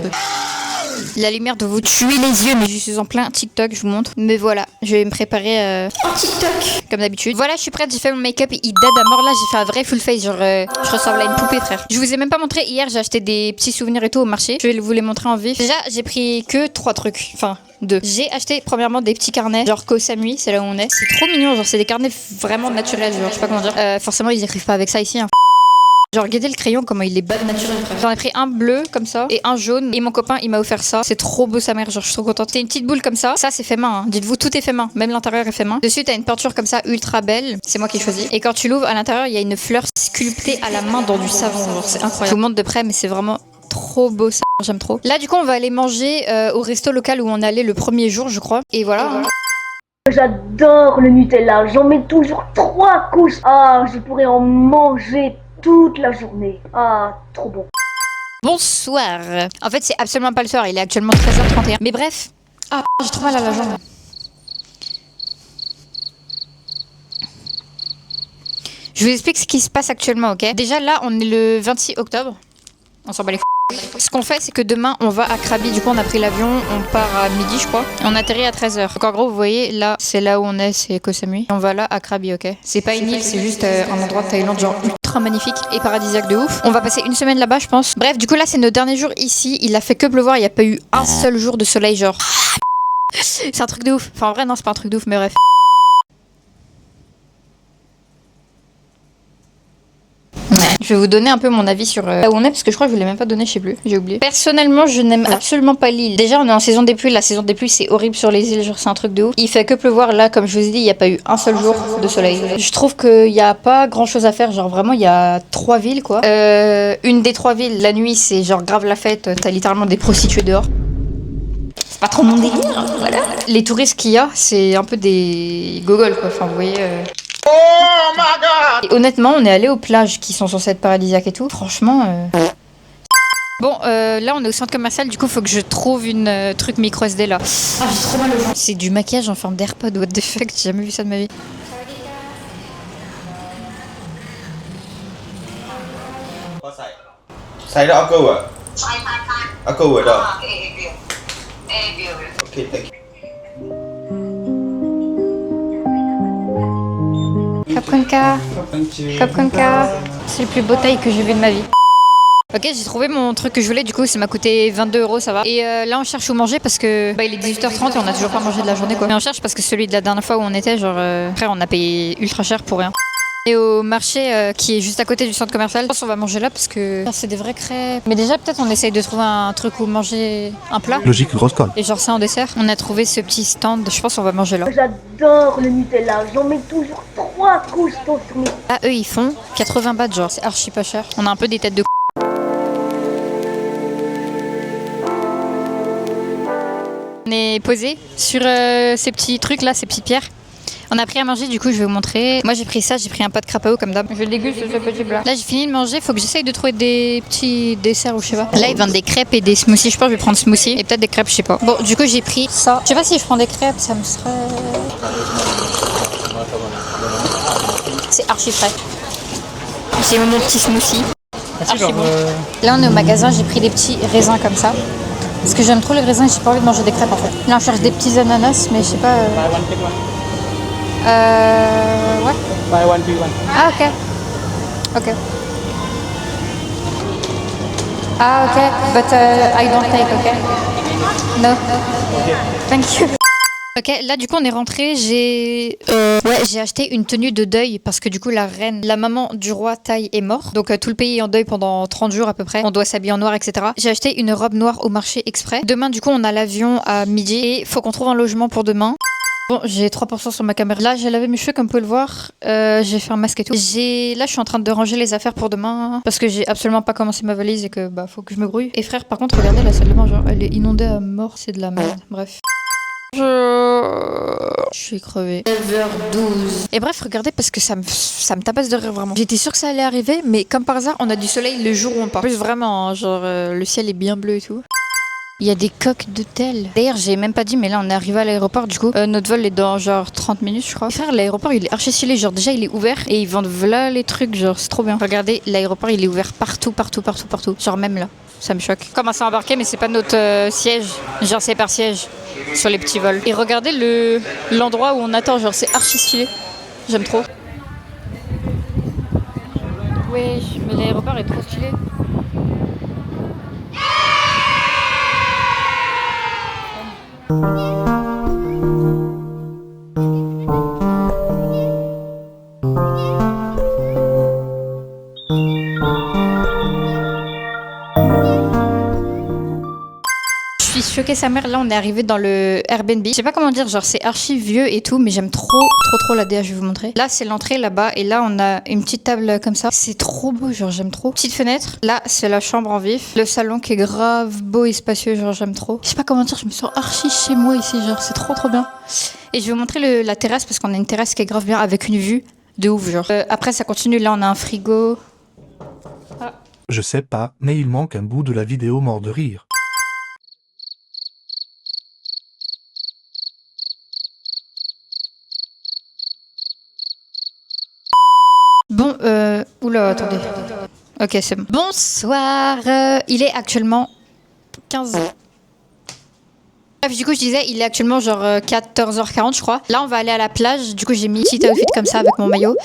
La lumière doit vous tuer les yeux, mais je suis en plein TikTok, je vous montre. Mais voilà, je vais me préparer en TikTok, comme d'habitude. Voilà, je suis prête, j'ai fait mon make-up, il date à mort. Là, j'ai fait un vrai full face, genre je ressemble à une poupée, frère. Je vous ai même pas montré, hier, j'ai acheté des petits souvenirs et tout au marché. Je vais vous les montrer en vif. Déjà, j'ai pris que 3 trucs, enfin 2. J'ai acheté premièrement des petits carnets, genre Koh Samui, c'est là où on est. C'est trop mignon, genre c'est des carnets vraiment naturels, genre je sais pas comment dire. Forcément, ils écrivent pas avec ça ici, hein. Genre regardez le crayon comment il est bas naturel, frère. J'en ai pris un bleu comme ça et un jaune et mon copain il m'a offert ça. C'est trop beau sa mère, genre je suis trop contente. C'est une petite boule comme ça. Ça c'est fait main, hein. Dites-vous tout est fait main, même l'intérieur est fait main. Dessus t'as une peinture comme ça ultra belle. C'est moi qui ai choisi. Et quand tu l'ouvres à l'intérieur il y a une fleur sculptée à la main dans du savon. Genre c'est incroyable. Je vous montre de près mais c'est vraiment trop beau ça. J'aime trop. Là du coup on va aller manger au resto local où on allait le premier jour je crois. Et voilà. J'adore le Nutella, j'en mets toujours 3 couches. Ah, je pourrais en manger toute la journée. Ah, trop bon. Bonsoir. En fait c'est absolument pas le soir, il est actuellement 13h31. Mais bref. Ah j'ai trop mal à la jambe. Je vous explique ce qui se passe actuellement, ok? Déjà là on est le 26 octobre. On s'en bat les f***. Ce qu'on fait, c'est que demain, on va à Krabi. Du coup, on a pris l'avion, on part à midi, je crois. Et on atterrit à 13h. Donc, en gros, vous voyez, là, c'est là où on est, c'est Koh Samui. On va là à Krabi, ok? C'est pas une île, c'est juste un endroit de Thaïlande, genre ultra magnifique et paradisiaque de ouf. On va passer une semaine là-bas, je pense. Bref, du coup, là, c'est notre dernier jour ici. Il a fait que pleuvoir, il n'y a pas eu un seul jour de soleil, genre. C'est un truc de ouf. Enfin, en vrai, non, c'est pas un truc de ouf, mais bref. Je vais vous donner un peu mon avis sur là où on est parce que je crois que je vous l'ai même pas donné, je sais plus, j'ai oublié. Personnellement, je n'aime absolument pas l'île. Déjà, on est en saison des pluies, la saison des pluies c'est horrible sur les îles, genre c'est un truc de ouf. Il fait que pleuvoir là, comme je vous ai dit, il y a pas eu un seul jour de soleil. Je trouve qu'il y a pas grand chose à faire, genre vraiment il y a 3 villes quoi. Une des 3 villes, la nuit c'est genre grave la fête, t'as littéralement des prostituées dehors. C'est pas trop mon délire, hein, voilà. Les touristes qu'il y a, c'est un peu des gogoles quoi, enfin vous voyez. Oh my god! Et honnêtement, on est allé aux plages qui sont censées être paradisiaques et tout. Franchement. Bon, là on est au centre commercial, du coup faut que je trouve une truc micro SD là. Ah, j'ai trop mal au ventre. C'est du maquillage en forme d'AirPod, what the fuck, j'ai jamais vu ça de ma vie. Saya dah aku ah. Aku dah. Okay, thank you. Kapkanka. C'est le plus beau taille que j'ai vu de ma vie. Ok, j'ai trouvé mon truc que je voulais, du coup ça m'a coûté 22 €, ça va. Et là on cherche où manger parce que il est 18h30 et on a toujours pas mangé de la journée quoi. Mais on cherche parce que celui de la dernière fois où on était, genre frère, on a payé ultra cher pour rien. Et au marché qui est juste à côté du centre commercial, je pense qu'on va manger là parce que c'est des vraies crêpes. Mais déjà peut-être on essaye de trouver un truc où manger un plat. Logique, grosse colle. Et genre ça en dessert. On a trouvé ce petit stand, je pense qu'on va manger là. J'adore le Nutella, j'en mets toujours 3 couches sur mes... Ah eux ils font 80 bahts, genre c'est archi pas cher. On a un peu des têtes de On est posé sur ces petits trucs là, ces petites pierres. On a pris à manger, du coup je vais vous montrer. Moi j'ai pris ça, j'ai pris un pot de crapao comme d'hab. Je déguste ce petit plat. Là j'ai fini de manger, faut que j'essaye de trouver des petits desserts ou je sais pas. Là ils vendent des crêpes et des smoothies, je pense que je vais prendre smoothie et peut-être des crêpes, je sais pas. Bon du coup j'ai pris ça. Je sais pas si je prends des crêpes, ça me serait... C'est archi frais. J'ai mon petit smoothie. Archi bon. Là on est au magasin, j'ai pris des petits raisins comme ça. Parce que j'aime trop les raisins et j'ai pas envie de manger des crêpes en fait. Là on cherche des petits ananas mais je sais pas... ouais. Buy one, free one. Ah ok. Ok. Ah ok, but I don't take, ok. No. Thank you. Ok, là du coup on est rentré, j'ai acheté une tenue de deuil parce que du coup la reine, la maman du roi Thaï est morte. Donc tout le pays est en deuil pendant 30 jours à peu près. On doit s'habiller en noir, etc. J'ai acheté une robe noire au marché exprès. Demain du coup on a l'avion à midi et faut qu'on trouve un logement pour demain. Bon, j'ai 3% sur ma caméra. Là, j'ai lavé mes cheveux comme vous pouvez le voir. J'ai fait un masque et tout. Là, je suis en train de ranger les affaires pour demain parce que j'ai absolument pas commencé ma valise et que bah faut que je me grouille. Et frère, par contre, regardez la salle de bain, genre elle est inondée à mort, c'est de la merde. Bref. Je suis crevée. 9h12. Et bref, regardez parce que ça me tabasse de rire vraiment. J'étais sûre que ça allait arriver, mais comme par hasard, on a du soleil le jour où on part. Plus vraiment, hein, genre le ciel est bien bleu et tout. Il y a des coques d'hôtel. D'ailleurs, j'ai même pas dit, mais là, on est arrivé à l'aéroport, du coup. Notre vol est dans genre 30 minutes, je crois. Frère, l'aéroport, il est archi stylé. Genre, déjà, il est ouvert et ils vendent voilà les trucs. Genre, c'est trop bien. Regardez, l'aéroport, il est ouvert partout. Genre, même là. ça me choque. Commence à embarquer, mais c'est pas notre siège. Genre, c'est par siège sur les petits vols. Et regardez l'endroit où on attend, genre, c'est archi stylé. J'aime trop. Ouais, mais l'aéroport est trop stylé. Je suis choquée sa mère, là on est arrivé dans le Airbnb. Je sais pas comment dire, genre c'est archi vieux et tout, mais j'aime trop la DA, je vais vous montrer. Là c'est l'entrée là-bas et là on a une petite table comme ça. C'est trop beau, genre j'aime trop. Petite fenêtre, là c'est la chambre en vif. Le salon qui est grave beau et spacieux, genre j'aime trop. Je sais pas comment dire, je me sens archi chez moi ici, genre c'est trop bien. Et je vais vous montrer la terrasse parce qu'on a une terrasse qui est grave bien avec une vue de ouf, genre. Après ça continue, là on a un frigo. Ah. Je sais pas, mais il manque un bout de la vidéo mort de rire. Bon, oula, attendez. Ok, c'est bon. Bonsoir, il est actuellement 15h. Bref, du coup, je disais, il est actuellement genre 14h40, je crois. Là, on va aller à la plage. Du coup, j'ai mis un petit outfit comme ça avec mon maillot.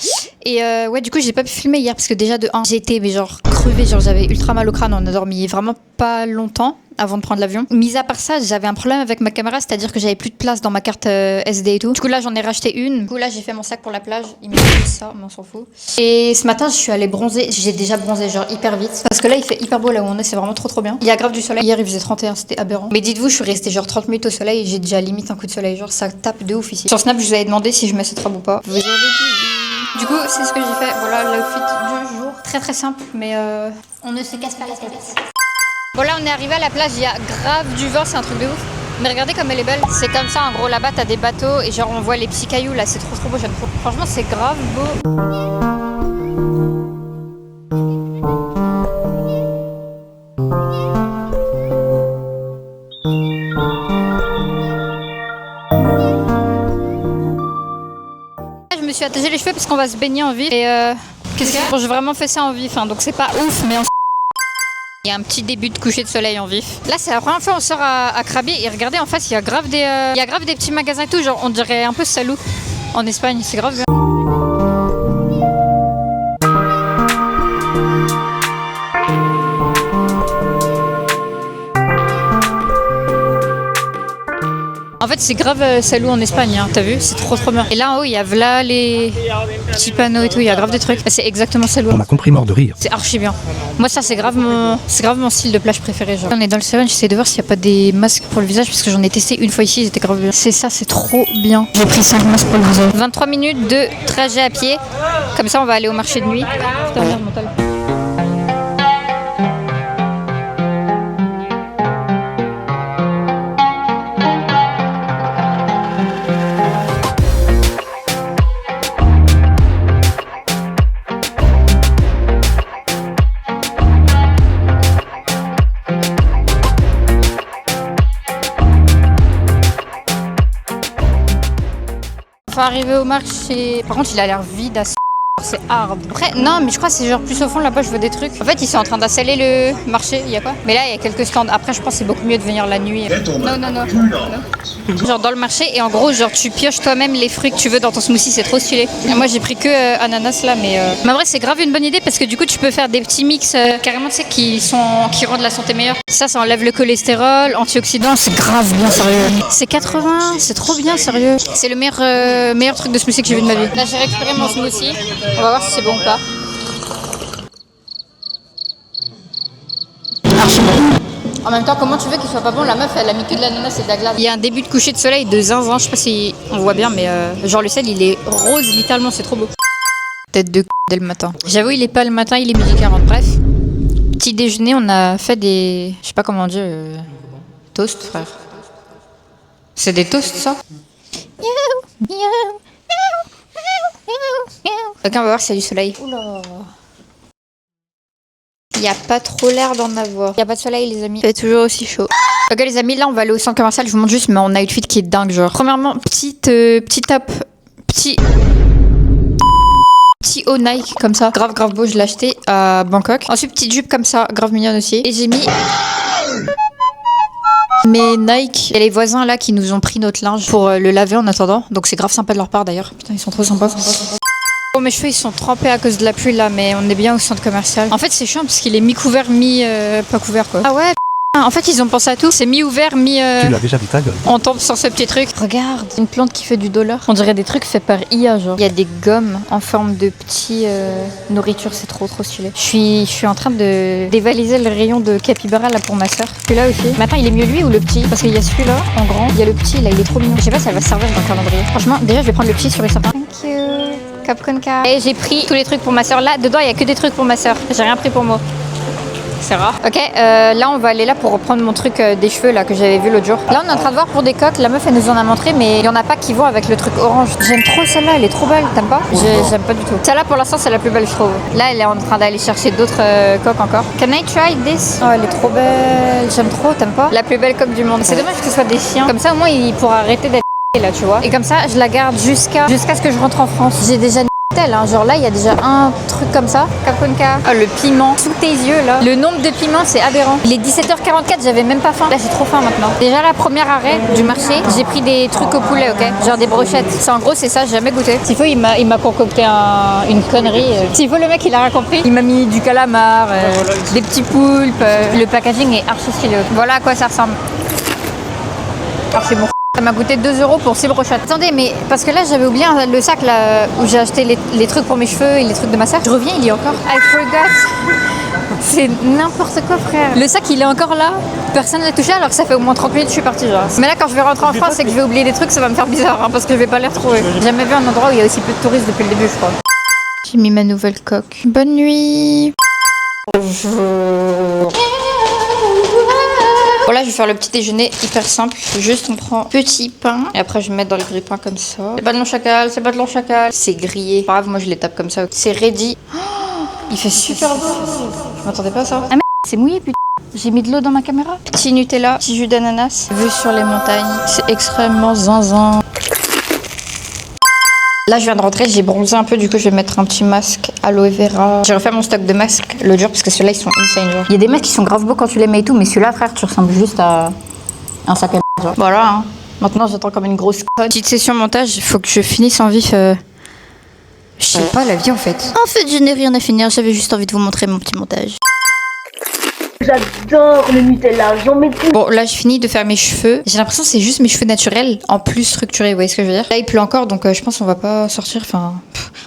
Et ouais, du coup, j'ai pas pu filmer hier parce que déjà, de 1, j'étais mais genre crevée. Genre, j'avais ultra mal au crâne. On a dormi vraiment pas longtemps avant de prendre l'avion. Mis à part ça, j'avais un problème avec ma caméra, c'est-à-dire que j'avais plus de place dans ma carte SD et tout. Du coup, là, j'en ai racheté une. Du coup, là, j'ai fait mon sac pour la plage. Il me fait ça, mais on s'en fout. Et ce matin, je suis allée bronzer. J'ai déjà bronzé genre hyper vite. Parce que là, il fait hyper beau là où on est. C'est vraiment trop bien. Il y a grave du soleil. Hier, il faisait 31, c'était aberrant. Mais dites-vous, je suis restée genre 30 minutes au soleil et j'ai déjà limite un coup de soleil. Genre, ça tape de ouf ici. Sur Snap, je vous avais demandé si je mets cette robe ou pas. Vous avez dit oui. Du coup, c'est ce que j'ai fait. Voilà l'outfit du jour. Très simple, mais on ne se casse pas la tête. Bon là on est arrivé à la plage, il y a grave du vent, c'est un truc de ouf. Mais regardez comme elle est belle. C'est comme ça en gros là-bas t'as des bateaux et genre on voit les petits cailloux là, c'est trop beau, j'aime trop. Franchement c'est grave beau. Je me suis attachée les cheveux parce qu'on va se baigner en vif et qu'est-ce qu'il y a ? Bon, j'ai vraiment fait ça en vif, hein, donc c'est pas ouf mais il y a un petit début de coucher de soleil en vif. Là, c'est la première fois qu'on sort à Krabi et regardez en face, il y a grave des petits magasins et tout, genre on dirait un peu Salou en Espagne, c'est grave bien. En fait, c'est grave Salou en Espagne, hein, t'as vu? C'est trop bien. Et là en haut, il y a là les petits panneaux et tout, il y a grave des trucs. C'est exactement Salou. On a compris mort de rire. C'est archi bien. Moi, ça, c'est grave mon style de plage préféré. Genre. On est dans le Seven, j'essaie de voir s'il n'y a pas des masques pour le visage parce que j'en ai testé une fois ici, c'était grave bien. C'est ça, c'est trop bien. J'ai pris 5 masques pour le visage. 23 minutes de trajet à pied. Comme ça, on va aller au marché de nuit. Putain, merde, mental. Arrivé au marché. Par contre, il a l'air vide à c'est hard. Après, non, mais je crois que c'est genre plus au fond là-bas, je vois des trucs. En fait, ils sont en train d'installer le marché, il y a quoi? Mais là, il y a quelques stands. Après, je pense que c'est beaucoup mieux de venir la nuit. Non. Genre dans le marché, et en gros, genre tu pioches toi-même les fruits que tu veux dans ton smoothie, c'est trop stylé. Et moi, j'ai pris que ananas là, mais en vrai, c'est grave une bonne idée parce que du coup, tu peux faire des petits mix carrément, tu sais, qui rendent la santé meilleure. Ça enlève le cholestérol, antioxydants, c'est grave bien, sérieux. C'est 80, c'est trop bien, sérieux. C'est le meilleur truc de smoothie que j'ai vu de ma vie. Là, j'ai récupéré mon smoothie. On va voir si c'est bon ou pas. Archi bon. En même temps, comment tu veux qu'il soit pas bon? La meuf, elle a mis que de l'ananas et de la glace. Il y a un début de coucher de soleil de zinzin. Je sais pas si on voit bien, mais genre le ciel, il est rose, littéralement, c'est trop beau. Tête de dès le matin. J'avoue, il est pas le matin, il est 12h40. Bref. Petit déjeuner, on a fait des... Je sais pas comment dire... Toast, frère. C'est des toasts, ça? Ok, on va voir s'il y a du soleil. Oula. Il n'y a pas trop l'air d'en avoir. Il n'y a pas de soleil, les amis. Il fait toujours aussi chaud. Ok, les amis, là, on va aller au centre commercial. Je vous montre juste, mais on a une outfit qui est dingue, genre. Premièrement, petit top. Petit petit haut Nike comme ça, grave beau, je l'ai acheté à Bangkok. Ensuite petite jupe comme ça, grave mignonne aussi. Et j'ai mis mes Nike et les voisins là qui nous ont pris notre linge pour le laver en attendant. Donc c'est grave sympa de leur part d'ailleurs. Putain ils sont trop sympas. Bon, mes cheveux ils sont trempés à cause de la pluie là, mais on est bien au centre commercial. En fait c'est chiant parce qu'il est mi-couvert, pas couvert quoi. Ah ouais. En fait, ils ont pensé à tout. C'est mi-ouvert, mi. Tu l'as déjà vu ta gueule. On tombe sur ce petit truc. Regarde, une plante qui fait du dollar. On dirait des trucs faits par IA, genre. Il y a des gommes en forme de petits nourriture, c'est trop stylé. Je suis en train de dévaliser le rayon de capybara là pour ma soeur. Celui-là aussi. Mais attends, il est mieux lui ou le petit? Parce qu'il y a celui-là en grand. Il y a le petit là, il est trop mignon. Je sais pas si elle va se servir dans le calendrier. Franchement, déjà, je vais prendre le petit sur les sapins. Thank you. Capconca. Et j'ai pris tous les trucs pour ma soeur. Là, dedans, il y a que des trucs pour ma soeur. J'ai rien pris pour moi. C'est rare. Ok, là on va aller là pour reprendre mon truc des cheveux là que j'avais vu l'autre jour. Là on est en train de voir pour des coques. La meuf elle nous en a montré, mais il y en a pas qui vont avec le truc orange. J'aime trop celle-là, elle est trop belle. T'aimes pas? J'aime pas du tout. Celle-là pour l'instant c'est la plus belle je trouve. Là elle est en train d'aller chercher d'autres coques encore. Can I try this? Oh elle est trop belle. J'aime trop. T'aimes pas? La plus belle coque du monde. C'est dommage que ce soit des chiens. Comme ça au moins il pourra arrêter d'être là tu vois. Et comme ça je la garde jusqu'à ce que je rentre en France. J'ai déjà hein. Genre là il y a déjà un truc comme ça. Capconca. Oh, le piment sous tes yeux là. Le nombre de piments c'est aberrant. Il est 17h44, j'avais même pas faim. Là j'ai trop faim maintenant. Déjà la première arrêt du marché, j'ai pris des trucs au poulet, ok. Genre des brochettes. C'est en gros c'est ça, j'ai jamais goûté. S'il faut il m'a concocté une connerie. S'il faut le mec il a rien compris. Il m'a mis du calamar, des petits poulpes. Le packaging est archi stylé. Voilà à quoi ça ressemble. Archi bon. Ça m'a coûté 2 € pour 6 brochettes. Attendez, mais parce que là j'avais oublié le sac là où j'ai acheté les trucs pour mes cheveux et les trucs de ma soeur. Je reviens, il y est encore. I forgot. C'est n'importe quoi frère. Le sac il est encore là. Personne l'a touché alors que ça fait au moins 30 minutes que je suis partie genre. Mais là quand je vais rentrer en France et que je vais oublier des trucs, ça va me faire bizarre hein, parce que je vais pas les retrouver. J'ai jamais vu un endroit où il y a aussi peu de touristes depuis le début je crois. J'ai mis ma nouvelle coque. Bonne nuit. Bon là je vais faire le petit déjeuner hyper simple. Juste on prend petit pain et après je vais mettre dans le grille-pain comme ça. C'est pas de long chacal, c'est pas de long chacal. C'est grillé. Pas grave, moi je les tape comme ça. C'est ready. Oh, il fait super beau. Je m'attendais pas à ça. Ah merde, c'est mouillé putain. J'ai mis de l'eau dans ma caméra. Petit Nutella, petit jus d'ananas. Vue sur les montagnes. C'est extrêmement zinzin. Là je viens de rentrer, j'ai bronzé un peu, du coup je vais mettre un petit masque aloe vera. J'ai refait mon stock de masques le jour parce que ceux-là ils sont insane genre. Il y a des masques qui sont grave beaux quand tu les mets et tout, mais celui-là frère tu ressembles juste à un sac à genre. Voilà hein. Maintenant j'attends comme une grosse conne. Petite session montage, il faut que je finisse en vif. Je sais pas la vie en fait. En fait je n'ai rien à finir, j'avais juste envie de vous montrer mon petit montage. J'adore le Nutella, j'en mets tout. Bon là je finis de faire mes cheveux. J'ai l'impression que c'est juste mes cheveux naturels en plus structurés, vous voyez ce que je veux dire. Là il pleut encore donc je pense qu'on va pas sortir. Enfin,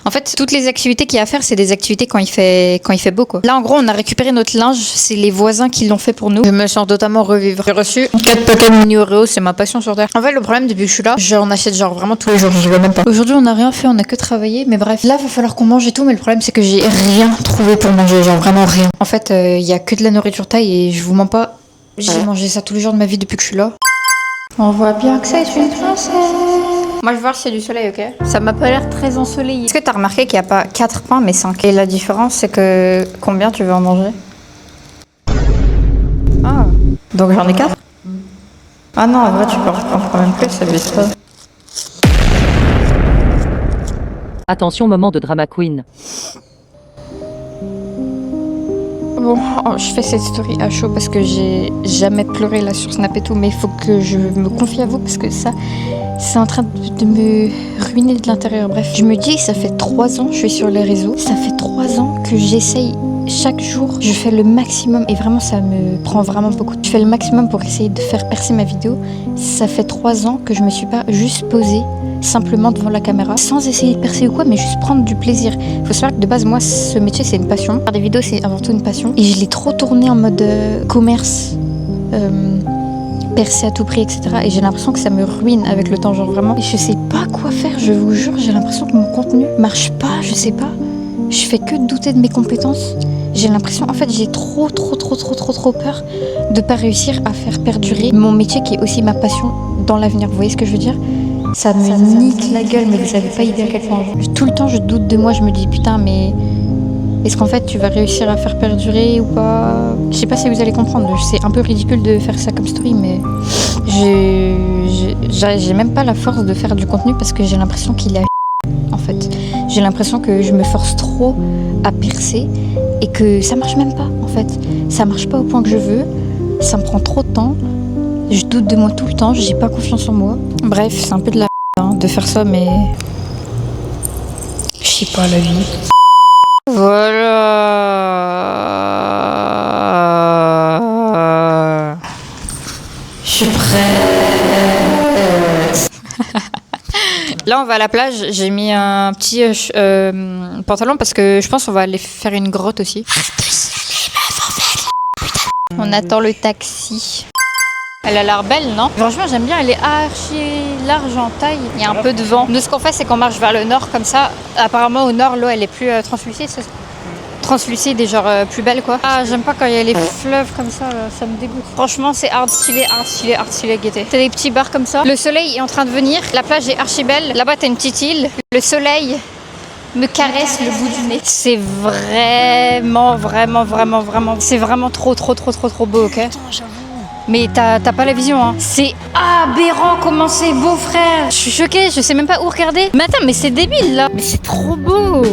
en fait toutes les activités qu'il y a à faire c'est des activités quand il fait beau quoi. Là en gros on a récupéré notre linge, c'est les voisins qui l'ont fait pour nous. Je me sens totalement revivre. J'ai reçu 4 paquets de mini Oreo, c'est ma passion sur terre. En fait le problème depuis que je suis là, j'en achète genre vraiment tous les jours, je veux même pas. Aujourd'hui on a rien fait, on a que travaillé, mais bref. Là va falloir qu'on mange et tout, mais le problème c'est que j'ai rien trouvé pour manger, genre vraiment rien. En fait il y a que de la nourriture taille et je vous mens pas, j'ai mangé ça tous les jours de ma vie depuis que je suis là. On voit bien que c'est une princesse. Moi je vais voir s'il y a du soleil, ok? Ça m'a pas l'air très ensoleillé. Est-ce que t'as remarqué qu'il n'y a pas 4 pains mais 5? Et la différence c'est que combien tu veux en manger? Ah, donc j'en ai 4? Ah non, en vrai tu peux en prendre quand même plus, ça veut dire ça. Attention, moment de drama queen. Bon, je fais cette story à chaud parce que j'ai jamais pleuré là sur Snap et tout, mais il faut que je me confie à vous parce que ça, c'est en train de me ruiner de l'intérieur. Bref, je me dis que ça fait 3 ans que je suis sur les réseaux, ça fait 3 ans que j'essaye chaque jour, je fais le maximum et vraiment ça me prend vraiment beaucoup. Je fais le maximum pour essayer de faire percer ma vidéo. Ça fait 3 ans que je me suis pas juste posée simplement devant la caméra, sans essayer de percer ou quoi, mais juste prendre du plaisir. Faut savoir que de base, moi, ce métier, c'est une passion. Faire des vidéos, c'est avant tout une passion. Et je l'ai trop tourné en mode commerce, percer à tout prix, etc. Et j'ai l'impression que ça me ruine avec le temps, genre vraiment. Et je sais pas quoi faire, je vous jure, j'ai l'impression que mon contenu marche pas, je sais pas. Je fais que douter de mes compétences. J'ai l'impression, en fait, j'ai trop peur de pas réussir à faire perdurer mon métier qui est aussi ma passion dans l'avenir. Vous voyez ce que je veux dire? Ça me nique la gueule, mais vous avez pas idée à quel point. Tout le temps, je doute de moi, je me dis putain, mais est-ce qu'en fait tu vas réussir à faire perdurer ou pas? Je sais pas si vous allez comprendre, c'est un peu ridicule de faire ça comme story, mais j'ai même pas la force de faire du contenu parce que j'ai l'impression qu'il est à en fait. J'ai l'impression que je me force trop à percer et que ça marche même pas en fait. Ça marche pas au point que je veux, ça me prend trop de temps, je doute de moi tout le temps, j'ai pas confiance en moi. Bref, c'est un peu de la hein, de faire ça, mais je sais pas la vie. Voilà. Je suis prête. Là, on va à la plage. J'ai mis un petit pantalon parce que je pense qu'on va aller faire une grotte aussi. On attend le taxi. Elle a l'air belle, non? Franchement, j'aime bien. Elle est archi large en taille. Il y a un peu de vent. Nous, ce qu'on fait, c'est qu'on marche vers le nord comme ça. Apparemment, au nord, l'eau, elle est plus translucide. Translucide et genre plus belle, quoi. Ah, j'aime pas quand il y a les fleuves comme ça. Là, ça me dégoûte. Franchement, c'est hard stylé, guetter. T'as des petits bars comme ça. Le soleil est en train de venir. La plage est archi belle. Là-bas, t'as une petite île. Le soleil me caresse le bout du nez. C'est vraiment c'est vraiment trop beau, ok? Mais t'as pas la vision, hein. C'est aberrant comment c'est beau, frère. Je suis choquée, je sais même pas où regarder. Mais attends, mais c'est débile, là. Mais c'est trop beau.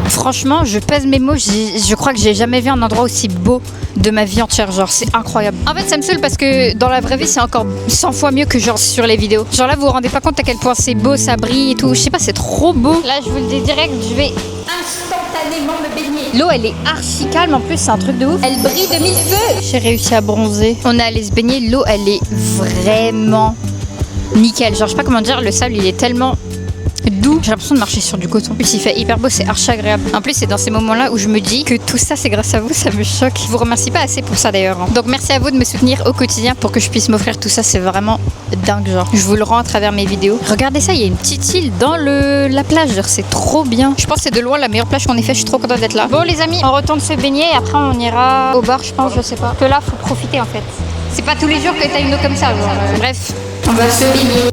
Franchement, je pèse mes mots, je crois que j'ai jamais vu un endroit aussi beau de ma vie entière, genre c'est incroyable. En fait ça me saoule parce que dans la vraie vie c'est encore 100 fois mieux que genre sur les vidéos. Genre là vous vous rendez pas compte à quel point c'est beau, ça brille et tout, je sais pas, c'est trop beau. Là je vous le dis direct, je vais instantanément me baigner. L'eau elle est archi calme, en plus c'est un truc de ouf. Elle brille de mille feux. J'ai réussi à bronzer. On est allé se baigner, l'eau elle est vraiment nickel. Genre je sais pas comment dire, le sable il est tellement doux, j'ai l'impression de marcher sur du coton. En plus il fait hyper beau, c'est archi agréable. En plus c'est dans ces moments là où je me dis que tout ça c'est grâce à vous, ça me choque. Je vous remercie pas assez pour ça d'ailleurs, hein. Donc merci à vous de me soutenir au quotidien pour que je puisse m'offrir tout ça, c'est vraiment dingue genre. Je vous le rends à travers mes vidéos. Regardez ça, il y a une petite île dans la plage, c'est trop bien. Je pense que c'est de loin la meilleure plage qu'on ait fait, je suis trop contente d'être là. Bon les amis, on retourne se baigner et après on ira au bar je pense, je sais pas. Que là faut profiter en fait. C'est pas tous les jours que t'as une eau comme ça genre. Bref, on va se baigner.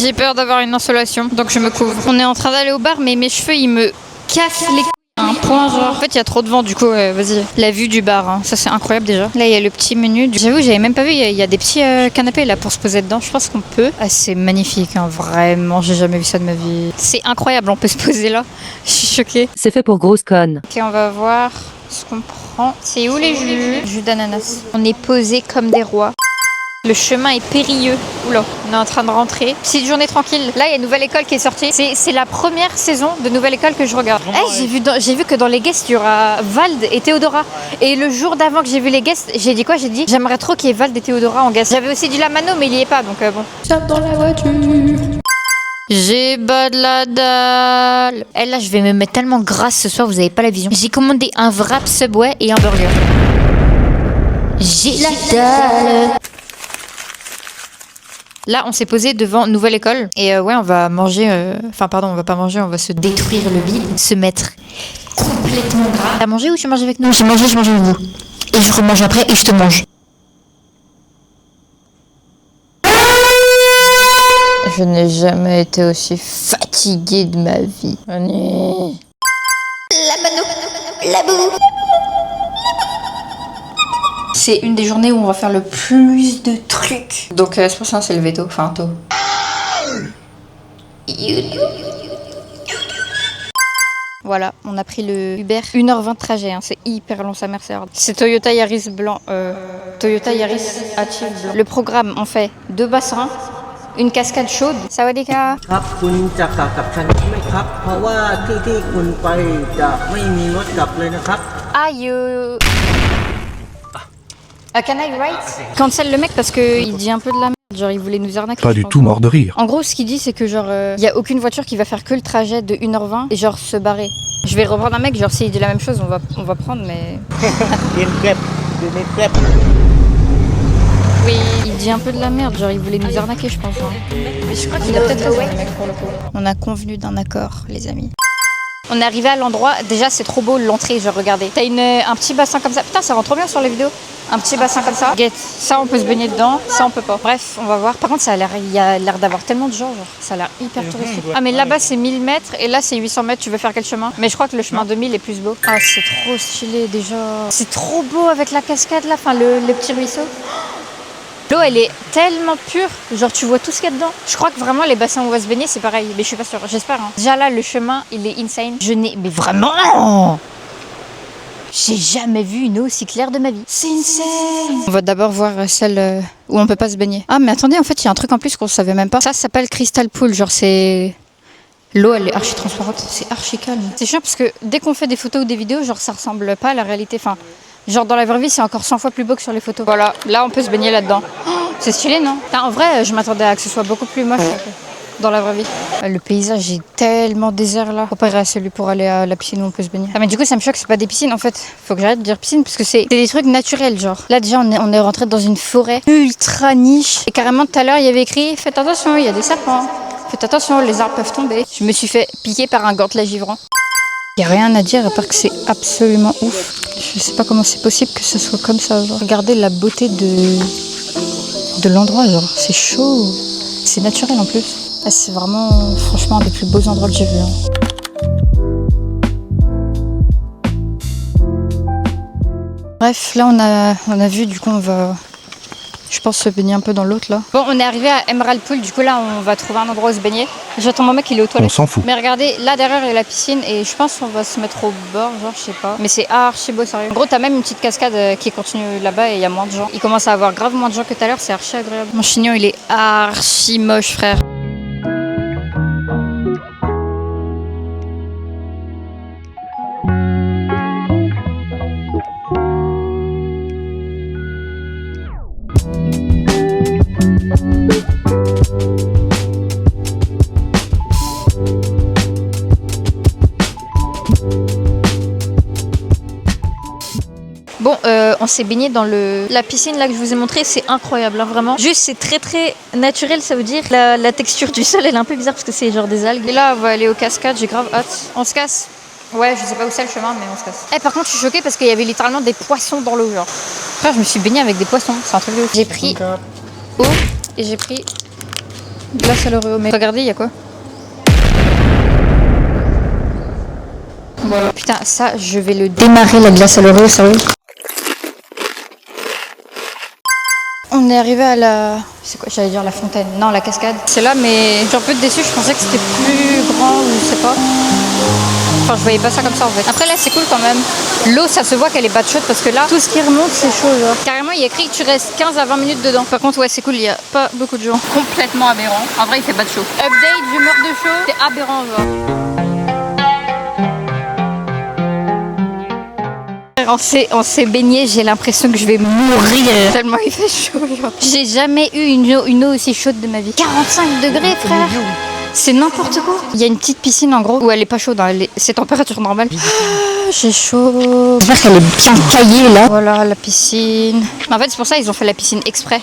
J'ai peur d'avoir une insolation, donc je me couvre. On est en train d'aller au bar, mais mes cheveux, ils me cassent les couilles. Un point genre. En fait, il y a trop de vent, du coup, vas-y. La vue du bar, hein. Ça c'est incroyable déjà. Là, il y a le petit menu. J'avoue, j'avais même pas vu, il y a des petits canapés là pour se poser dedans. Je pense qu'on peut. Ah, c'est magnifique, hein. Vraiment, j'ai jamais vu ça de ma vie. C'est incroyable, on peut se poser là. Je suis choquée. C'est fait pour grosse conne. Ok, on va voir ce qu'on prend. C'est où les jus? Jus d'ananas. On est posés comme des rois. Le chemin est périlleux. Oula, on est en train de rentrer. Petite journée tranquille. Là, il y a Nouvelle École qui est sortie. C'est la première saison de Nouvelle École que je regarde. J'ai vu que dans les guests, il y aura Vald et Théodora. Et le jour d'avant que j'ai vu les guests, j'ai dit quoi? J'ai dit, j'aimerais trop qu'il y ait Vald et Théodora en guest. J'avais aussi dit la Mano, mais il y est pas, donc bon. J'aime dans la voiture. J'ai bas de la dalle. Et là, je vais me mettre tellement grasse ce soir, vous avez pas la vision. J'ai commandé un wrap Subway et un burger. J'ai la dalle. Là, on s'est posé devant Nouvelle École et ouais, on va manger. Enfin, pardon, on va pas manger, on va se détruire le bide, se mettre complètement gras. T'as mangé ou tu manges avec nous? J'ai mangé avec vous. Et je remange après et je te mange. Je n'ai jamais été aussi fatiguée de ma vie. La mano, la boue. C'est une des journées où on va faire le plus de trucs. Donc c'est pour ça c'est le veto, enfin tôt. Voilà, on a pris le Uber. 1h20 de trajet, hein. C'est hyper long, sa mère c'est hard. C'est Toyota Yaris blanc, Toyota Yaris Active blanc. Le programme, on fait 2 bassins, une cascade chaude. Sawadika. Aïe. Can I write? Cancel le mec parce qu'il dit un peu de la merde, genre il voulait nous arnaquer. Pas du tout mort de rire. En gros, ce qu'il dit, c'est que genre y a aucune voiture qui va faire que le trajet de 1h20 et genre se barrer. Je vais reprendre un mec, genre s'il dit la même chose, on va prendre, mais. Oui, il dit un peu de la merde, genre il voulait nous arnaquer, je pense. Hein. Mais je crois qu'il a peut-être raison, le mec, pour le coup. On a convenu d'un accord, les amis. On est arrivé à l'endroit, déjà c'est trop beau l'entrée, genre regardez. T'as un petit bassin comme ça, putain ça rend trop bien sur les vidéos. Un petit bassin comme ça. Get, ça on peut se baigner dedans, ça on peut pas. Bref, on va voir. Par contre il y a l'air d'avoir tellement de gens, genre ça a l'air hyper touristique. Ah mais là-bas c'est 1000 mètres et là c'est 800 mètres, tu veux faire quel chemin? Mais je crois que le chemin 2000 est plus beau. Ah c'est trop stylé déjà. C'est trop beau avec la cascade là, enfin le petit ruisseau. L'eau elle est tellement pure, genre tu vois tout ce qu'il y a dedans. Je crois que vraiment les bassins où on va se baigner c'est pareil, mais je suis pas sûre, j'espère. Hein. Déjà là le chemin il est insane. Mais vraiment j'ai jamais vu une eau aussi claire de ma vie. C'est insane. On va d'abord voir celle où on peut pas se baigner. Ah mais attendez, en fait il y a un truc en plus qu'on savait même pas. Ça s'appelle Crystal Pool, genre c'est... L'eau elle est archi transparente, c'est archi calme. C'est chiant parce que dès qu'on fait des photos ou des vidéos, genre ça ressemble pas à la réalité. Enfin, genre dans la vraie vie c'est encore 100 fois plus beau que sur les photos. Voilà, là on peut se baigner là-dedans. Oh, c'est stylé non? Putain, en vrai je m'attendais à que ce soit beaucoup plus moche dans la vraie vie. Le paysage est tellement désert là, comparé à celui pour aller à la piscine où on peut se baigner. Ah mais du coup ça me choque, c'est pas des piscines en fait. Faut que j'arrête de dire piscine parce que c'est des trucs naturels genre. Là déjà on est rentré dans une forêt ultra niche. Et carrément tout à l'heure il y avait écrit faites attention, il y a des sapins. Faites attention, les arbres peuvent tomber. Je me suis fait piquer par un gantelet givrant. Il n'y a rien à dire à part que c'est absolument ouf. Je sais pas comment c'est possible que ce soit comme ça. Genre. Regardez la beauté de l'endroit, genre c'est chaud. C'est naturel en plus. Ah, c'est vraiment franchement un des plus beaux endroits que j'ai vu. Bref, là on a vu, du coup on va... Je pense se baigner un peu dans l'autre là. Bon, on est arrivé à Emerald Pool, du coup là on va trouver un endroit où se baigner. J'attends mon mec, il est aux toilettes. On s'en fout. Mais regardez, là derrière il y a la piscine et je pense qu'on va se mettre au bord, genre je sais pas. Mais c'est archi beau, sérieux. En gros, t'as même une petite cascade qui continue là-bas et il y a moins de gens. Il commence à avoir grave moins de gens que tout à l'heure, c'est archi agréable. Mon chignon il est archi moche, frère. Bon, on s'est baigné dans la piscine là que je vous ai montré, c'est incroyable, hein, vraiment. Juste, c'est très très naturel, ça veut dire. La texture du sol, elle est un peu bizarre parce que c'est genre des algues. Et là, on va aller aux cascades, j'ai grave hâte. On se casse. Ouais, je sais pas où c'est le chemin, mais on se casse. Par contre, je suis choquée parce qu'il y avait littéralement des poissons dans l'eau, genre. Frère, je me suis baignée avec des poissons, c'est un truc de ouf. J'ai pris eau et j'ai pris glace à l'Oreo. Mais regardez, il y a quoi? Voilà. Putain, ça, je vais le démarrer la glace à l'Oreo, sérieux. On est arrivé à la... C'est quoi? J'allais dire la fontaine. Non, la cascade. C'est là, mais je suis un peu déçue. Je pensais que c'était plus grand ou je sais pas. Enfin, je voyais pas ça comme ça en fait. Après là, c'est cool quand même. L'eau, ça se voit qu'elle est pas chaude parce que là, tout ce qui remonte, c'est chaud. Genre. Carrément, il y a écrit que tu restes 15 à 20 minutes dedans. Par contre, ouais, c'est cool. Il y a pas beaucoup de gens. Complètement aberrant. En vrai, il fait pas de chaud. Update, je meurs de chaud. C'est aberrant, genre. On s'est baigné, j'ai l'impression que je vais mourir tellement il fait chaud. J'ai jamais eu une eau aussi chaude de ma vie. 45 degrés, frère. C'est n'importe quoi. Il y a une petite piscine en gros où elle est pas chaude, hein, c'est température normale. J'ai chaud. J'espère qu'elle est bien caillée là. Voilà la piscine. En fait, c'est pour ça qu'ils ont fait la piscine exprès.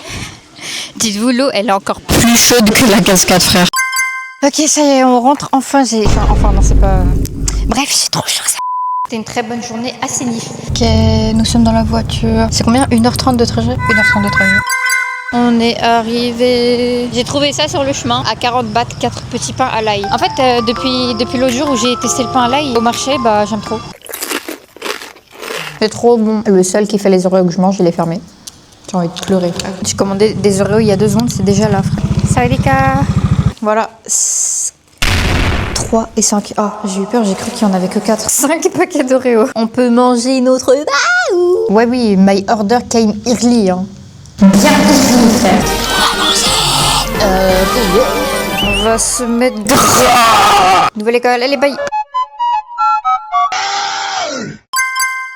Dites-vous, l'eau elle est encore plus chaude que la cascade, frère. Ok, ça y est, on rentre. Enfin, non, c'est pas. Bref, c'est trop chaud ça. C'était une très bonne journée assez nif. Ok, nous sommes dans la voiture. C'est combien? 1h30 de trajet? 1h30 de trajet. On est arrivé. J'ai trouvé ça sur le chemin à 40 bahts, 4 petits pains à l'ail. En fait, depuis l'autre jour où j'ai testé le pain à l'ail au marché, bah j'aime trop. C'est trop bon. Le seul qui fait les Oreos que je mange, il est fermé. J'ai envie de pleurer. J'ai commandé des Oreos il y a 2 secondes, c'est déjà là, frère. Salut Lika. Voilà. 3 et 5. Ah, j'ai eu peur, j'ai cru qu'il n'y en avait que 4. 5 paquets d'Oreo. On peut manger une autre. Ouais, oui, my order came early. Hein. Bien early, frère. On va se mettre. Nouvelle école, allez, bye.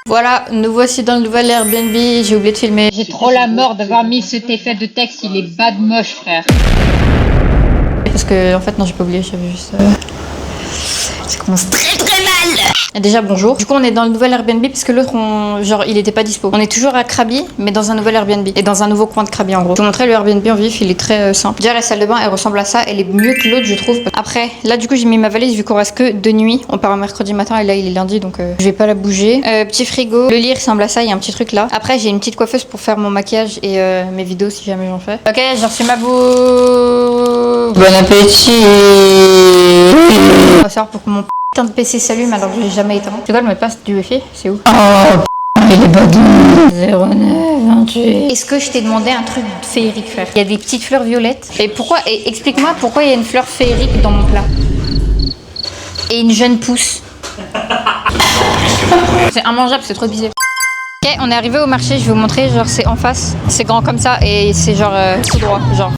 Voilà, nous voici dans le nouvel Airbnb. J'ai oublié de filmer. J'ai trop la mort d'avoir mis cet effet de texte. Il est bad moche, frère. Parce que, en fait, non, j'ai pas oublié, j'avais juste. Ça commence très très mal. Déjà bonjour. Du coup on est dans le nouvel Airbnb parce que l'autre genre il était pas dispo. On est toujours à Krabi mais dans un nouvel Airbnb et dans un nouveau coin de Krabi en gros. Je vous montrer le Airbnb en vif, il est très simple. Déjà la salle de bain elle ressemble à ça, elle est mieux que l'autre je trouve. Après là du coup j'ai mis ma valise vu qu'on reste que de nuit. On part un mercredi matin et là il est lundi donc je vais pas la bouger. Petit frigo, le lit ressemble à ça, il y a un petit truc là. Après j'ai une petite coiffeuse pour faire mon maquillage et mes vidéos si jamais j'en fais. Ok j'ai reçu ma bouffe. Bon appétit. On va savoir pour que mon putain de PC s'allume alors que je l'ai jamais éteint. C'est quoi le mot de passe du Wi-Fi? C'est où? Oh il est badou. 0928. Est-ce que je t'ai demandé un truc féerique frère? Il y a des petites fleurs violettes. Et pourquoi? Et explique-moi pourquoi il y a une fleur féerique dans mon plat. Et une jeune pousse. C'est immangeable, c'est trop bizarre. Ok, on est arrivé au marché, je vais vous montrer, genre c'est en face, c'est grand comme ça et c'est genre tout droit, genre.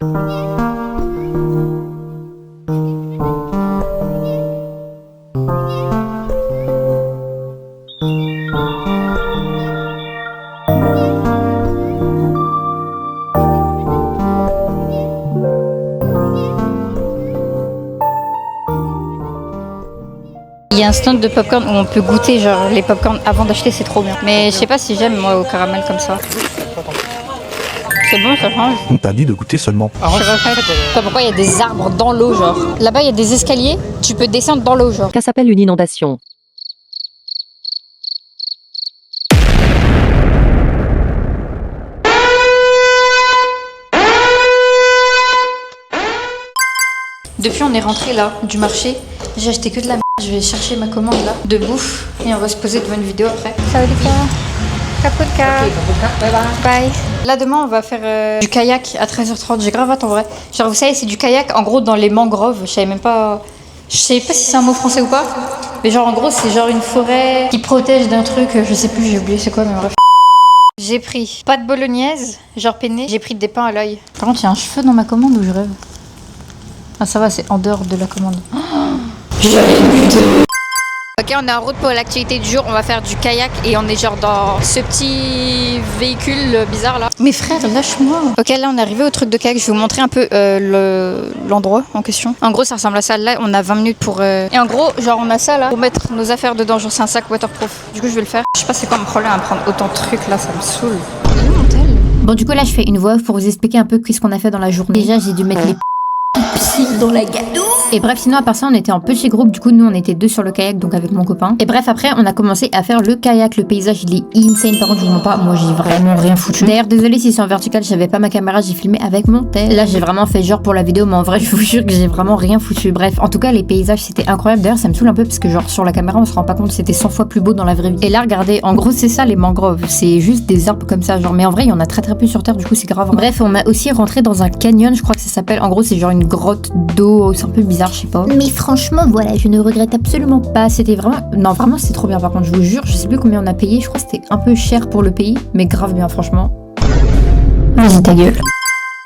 Il y a un stand de popcorn où on peut goûter genre les popcorn avant d'acheter, c'est trop bien. Mais je sais pas si j'aime moi au caramel comme ça. C'est bon, ça change. On t'a dit de goûter seulement. Je sais pas pourquoi il y a des arbres dans l'eau genre. Là-bas il y a des escaliers, tu peux descendre dans l'eau genre. Ça s'appelle une inondation. Depuis on est rentré là du marché, j'ai acheté que de la merde. Je vais chercher ma commande là de bouffe et on va se poser devant une vidéo après. Salut Kapuka. Bye bye. Là demain on va faire du kayak à 13h30. J'ai grave hâte en vrai. Genre vous savez c'est du kayak en gros dans les mangroves. Je savais pas si c'est un mot français ou pas. Mais genre en gros c'est genre une forêt qui protège d'un truc. Je sais plus j'ai oublié c'est quoi mais bref. J'ai pris pâte bolognaise genre penne. J'ai pris des pains à l'ail. Par contre il y a un cheveu dans ma commande ou je rêve? Ah ça va c'est en dehors de la commande. Ok on est en route pour l'activité du jour, on va faire du kayak et on est genre dans ce petit véhicule bizarre là. Mais frère lâche-moi. Ok là on est arrivé au truc de kayak, je vais vous montrer un peu l'endroit en question. En gros ça ressemble à ça, là on a 20 minutes pour... Et en gros genre on a ça là pour mettre nos affaires dedans, genre c'est un sac waterproof. Du coup je vais le faire. Je sais pas c'est quoi mon problème à prendre autant de trucs là, ça me saoule. Il est où mon tel? Bon du coup là je fais une voix off pour vous expliquer un peu ce qu'on a fait dans la journée. Déjà j'ai dû mettre les dans la gadoue. Et bref, sinon à part ça, on était en petit groupe. Du coup, nous, on était deux sur le kayak, donc avec mon copain. Et bref, après, on a commencé à faire le kayak. Le paysage, il est insane. Par contre, je vous mens pas, moi, j'ai vraiment rien foutu. D'ailleurs, désolé si c'est en vertical, j'avais pas ma caméra, j'ai filmé avec mon tel. Là, j'ai vraiment fait genre pour la vidéo, mais en vrai, je vous jure que j'ai vraiment rien foutu. Bref, en tout cas, les paysages, c'était incroyable. D'ailleurs, ça me saoule un peu parce que genre sur la caméra, on se rend pas compte, c'était 100 fois plus beau dans la vraie vie. Et là, regardez, en gros, c'est ça les mangroves. C'est juste des arbres comme ça, genre. Mais en vrai, il y en a très très peu sur Terre. Du coup, c'est grave. Bref, on a aussi rentré dans un canyon, je crois que ça s'appelle. En gros, c'est genre une grotte d'eau. C'est un peu bizarre, je sais pas. Mais franchement, voilà, je ne regrette absolument pas. C'était vraiment... Non, vraiment, c'était trop bien. Par contre, je vous jure, je sais plus combien on a payé. Je crois que c'était un peu cher pour le pays, mais grave bien, franchement. Vas-y, ta gueule.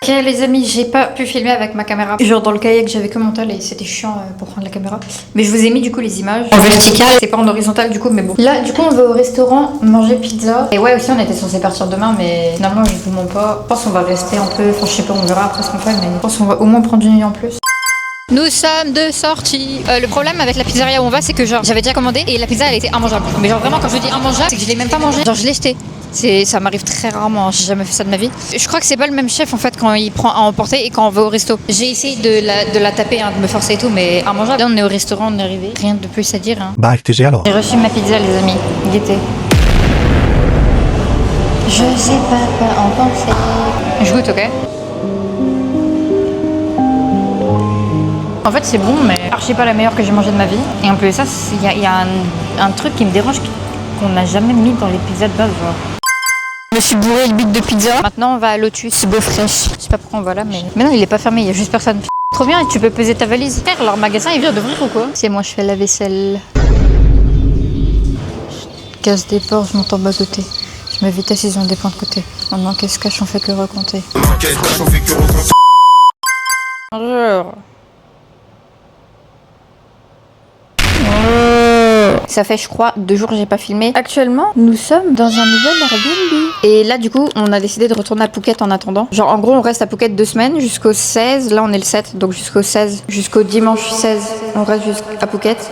Ok les amis, j'ai pas pu filmer avec ma caméra. Genre dans le kayak j'avais que mon tel et c'était chiant pour prendre la caméra. Mais je vous ai mis du coup les images en vertical, c'est pas en horizontal du coup mais bon. Là du coup on va au restaurant manger pizza. Et ouais aussi on était censé partir demain mais finalement je vous mens pas. Je pense qu'on va rester un peu, enfin je sais pas on verra après ce qu'on fait mais je pense qu'on va au moins prendre une nuit en plus. Nous sommes de sortie. Le problème avec la pizzeria où on va c'est que genre j'avais déjà commandé et la pizza elle était immangeable. Mais genre vraiment quand je dis immangeable c'est que je l'ai même pas mangée. Genre je l'ai jetée. Ça m'arrive très rarement, j'ai jamais fait ça de ma vie. Je crois que c'est pas le même chef en fait quand il prend à emporter et quand on va au resto. J'ai essayé de la taper, hein, de me forcer et tout, mais immangeable. Là on est au restaurant, on est arrivé. Rien de plus à dire. Hein. Bah FTG alors. J'ai reçu ma pizza les amis, guettez. Je sais pas quoi en penser. Je goûte, ok? En fait c'est bon mais archi pas la meilleure que j'ai mangée de ma vie. Et en plus de ça, il y a un truc qui me dérange qu'on n'a jamais mis dans les pizzas de base genre. Je me suis bourré le bit de pizza. Maintenant on va à Lotus, beau fraîche. Je sais pas pourquoi on va là mais non il est pas fermé, il y a juste personne. Trop bien et tu peux peser ta valise. Frère, leur magasin il vient d'ouvrir ou quoi? C'est moi je fais la vaisselle. Je casse des portes, je m'entends bagoter. Je mets vitesse, ils ont des points de côté. Maintenant qu'est-ce cache, on fait que raconter. Bonjour. Ça fait je crois 2 jours que j'ai pas filmé. Actuellement nous sommes dans un nouvel Airbnb. Et là du coup on a décidé de retourner à Phuket en attendant. Genre en gros on reste à Phuket 2 semaines jusqu'au 16. Là on est le 7 donc jusqu'au 16. Jusqu'au dimanche 16 on reste jusqu'à Phuket.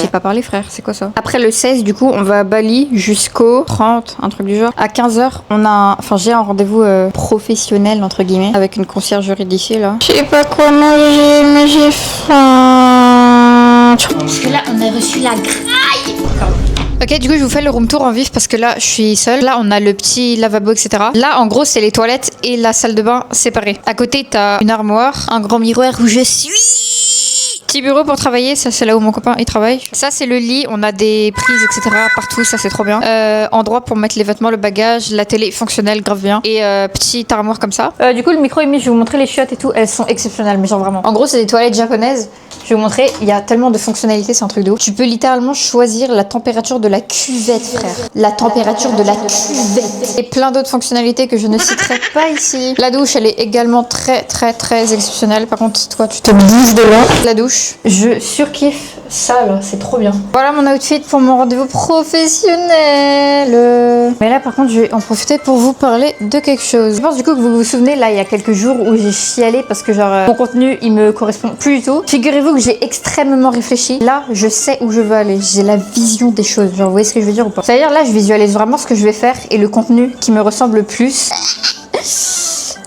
J'ai pas parlé, frère, c'est quoi ça? Après le 16, du coup, on va à Bali jusqu'au 30, un truc du genre. À 15h, j'ai un rendez-vous professionnel, entre guillemets, avec une conciergerie d'ici, là. Je sais pas quoi manger, mais j'ai faim. Parce que là, on a reçu la graille. Ok, du coup, je vous fais le room tour en vif parce que là, je suis seule. Là, on a le petit lavabo, etc. Là, en gros, c'est les toilettes et la salle de bain séparées. À côté, t'as une armoire, un grand miroir où je suis. Petit bureau pour travailler, ça c'est là où mon copain il travaille. Ça c'est le lit, on a des prises etc partout, ça c'est trop bien. Endroit pour mettre les vêtements, le bagage, la télé fonctionnelle, grave bien. Et petite armoire comme ça. Du coup le micro est mis, je vais vous montrer les chiottes et tout, elles sont exceptionnelles, mais genre vraiment. En gros c'est des toilettes japonaises. Je vais vous montrer, il y a tellement de fonctionnalités, c'est un truc de ouf. Tu peux littéralement choisir la température de la cuvette, frère. La température de la cuvette. Et plein d'autres fonctionnalités que je ne citerai pas ici. La douche, elle est également très exceptionnelle. Par contre, toi, tu te bouges de là. La douche, je surkiffe ça, là. C'est trop bien. Voilà mon outfit pour mon rendez-vous professionnel. Mais là, par contre, je vais en profiter pour vous parler de quelque chose. Je pense du coup que vous vous souvenez, là, il y a quelques jours où j'ai chialé parce que genre, mon contenu, il me correspond plus du tout. Figurez-vous que j'ai extrêmement réfléchi. Là, je sais où je veux aller. J'ai la vision des choses. Genre, vous voyez ce que je veux dire ou pas? C'est-à-dire, là, je visualise vraiment ce que je vais faire et le contenu qui me ressemble le plus.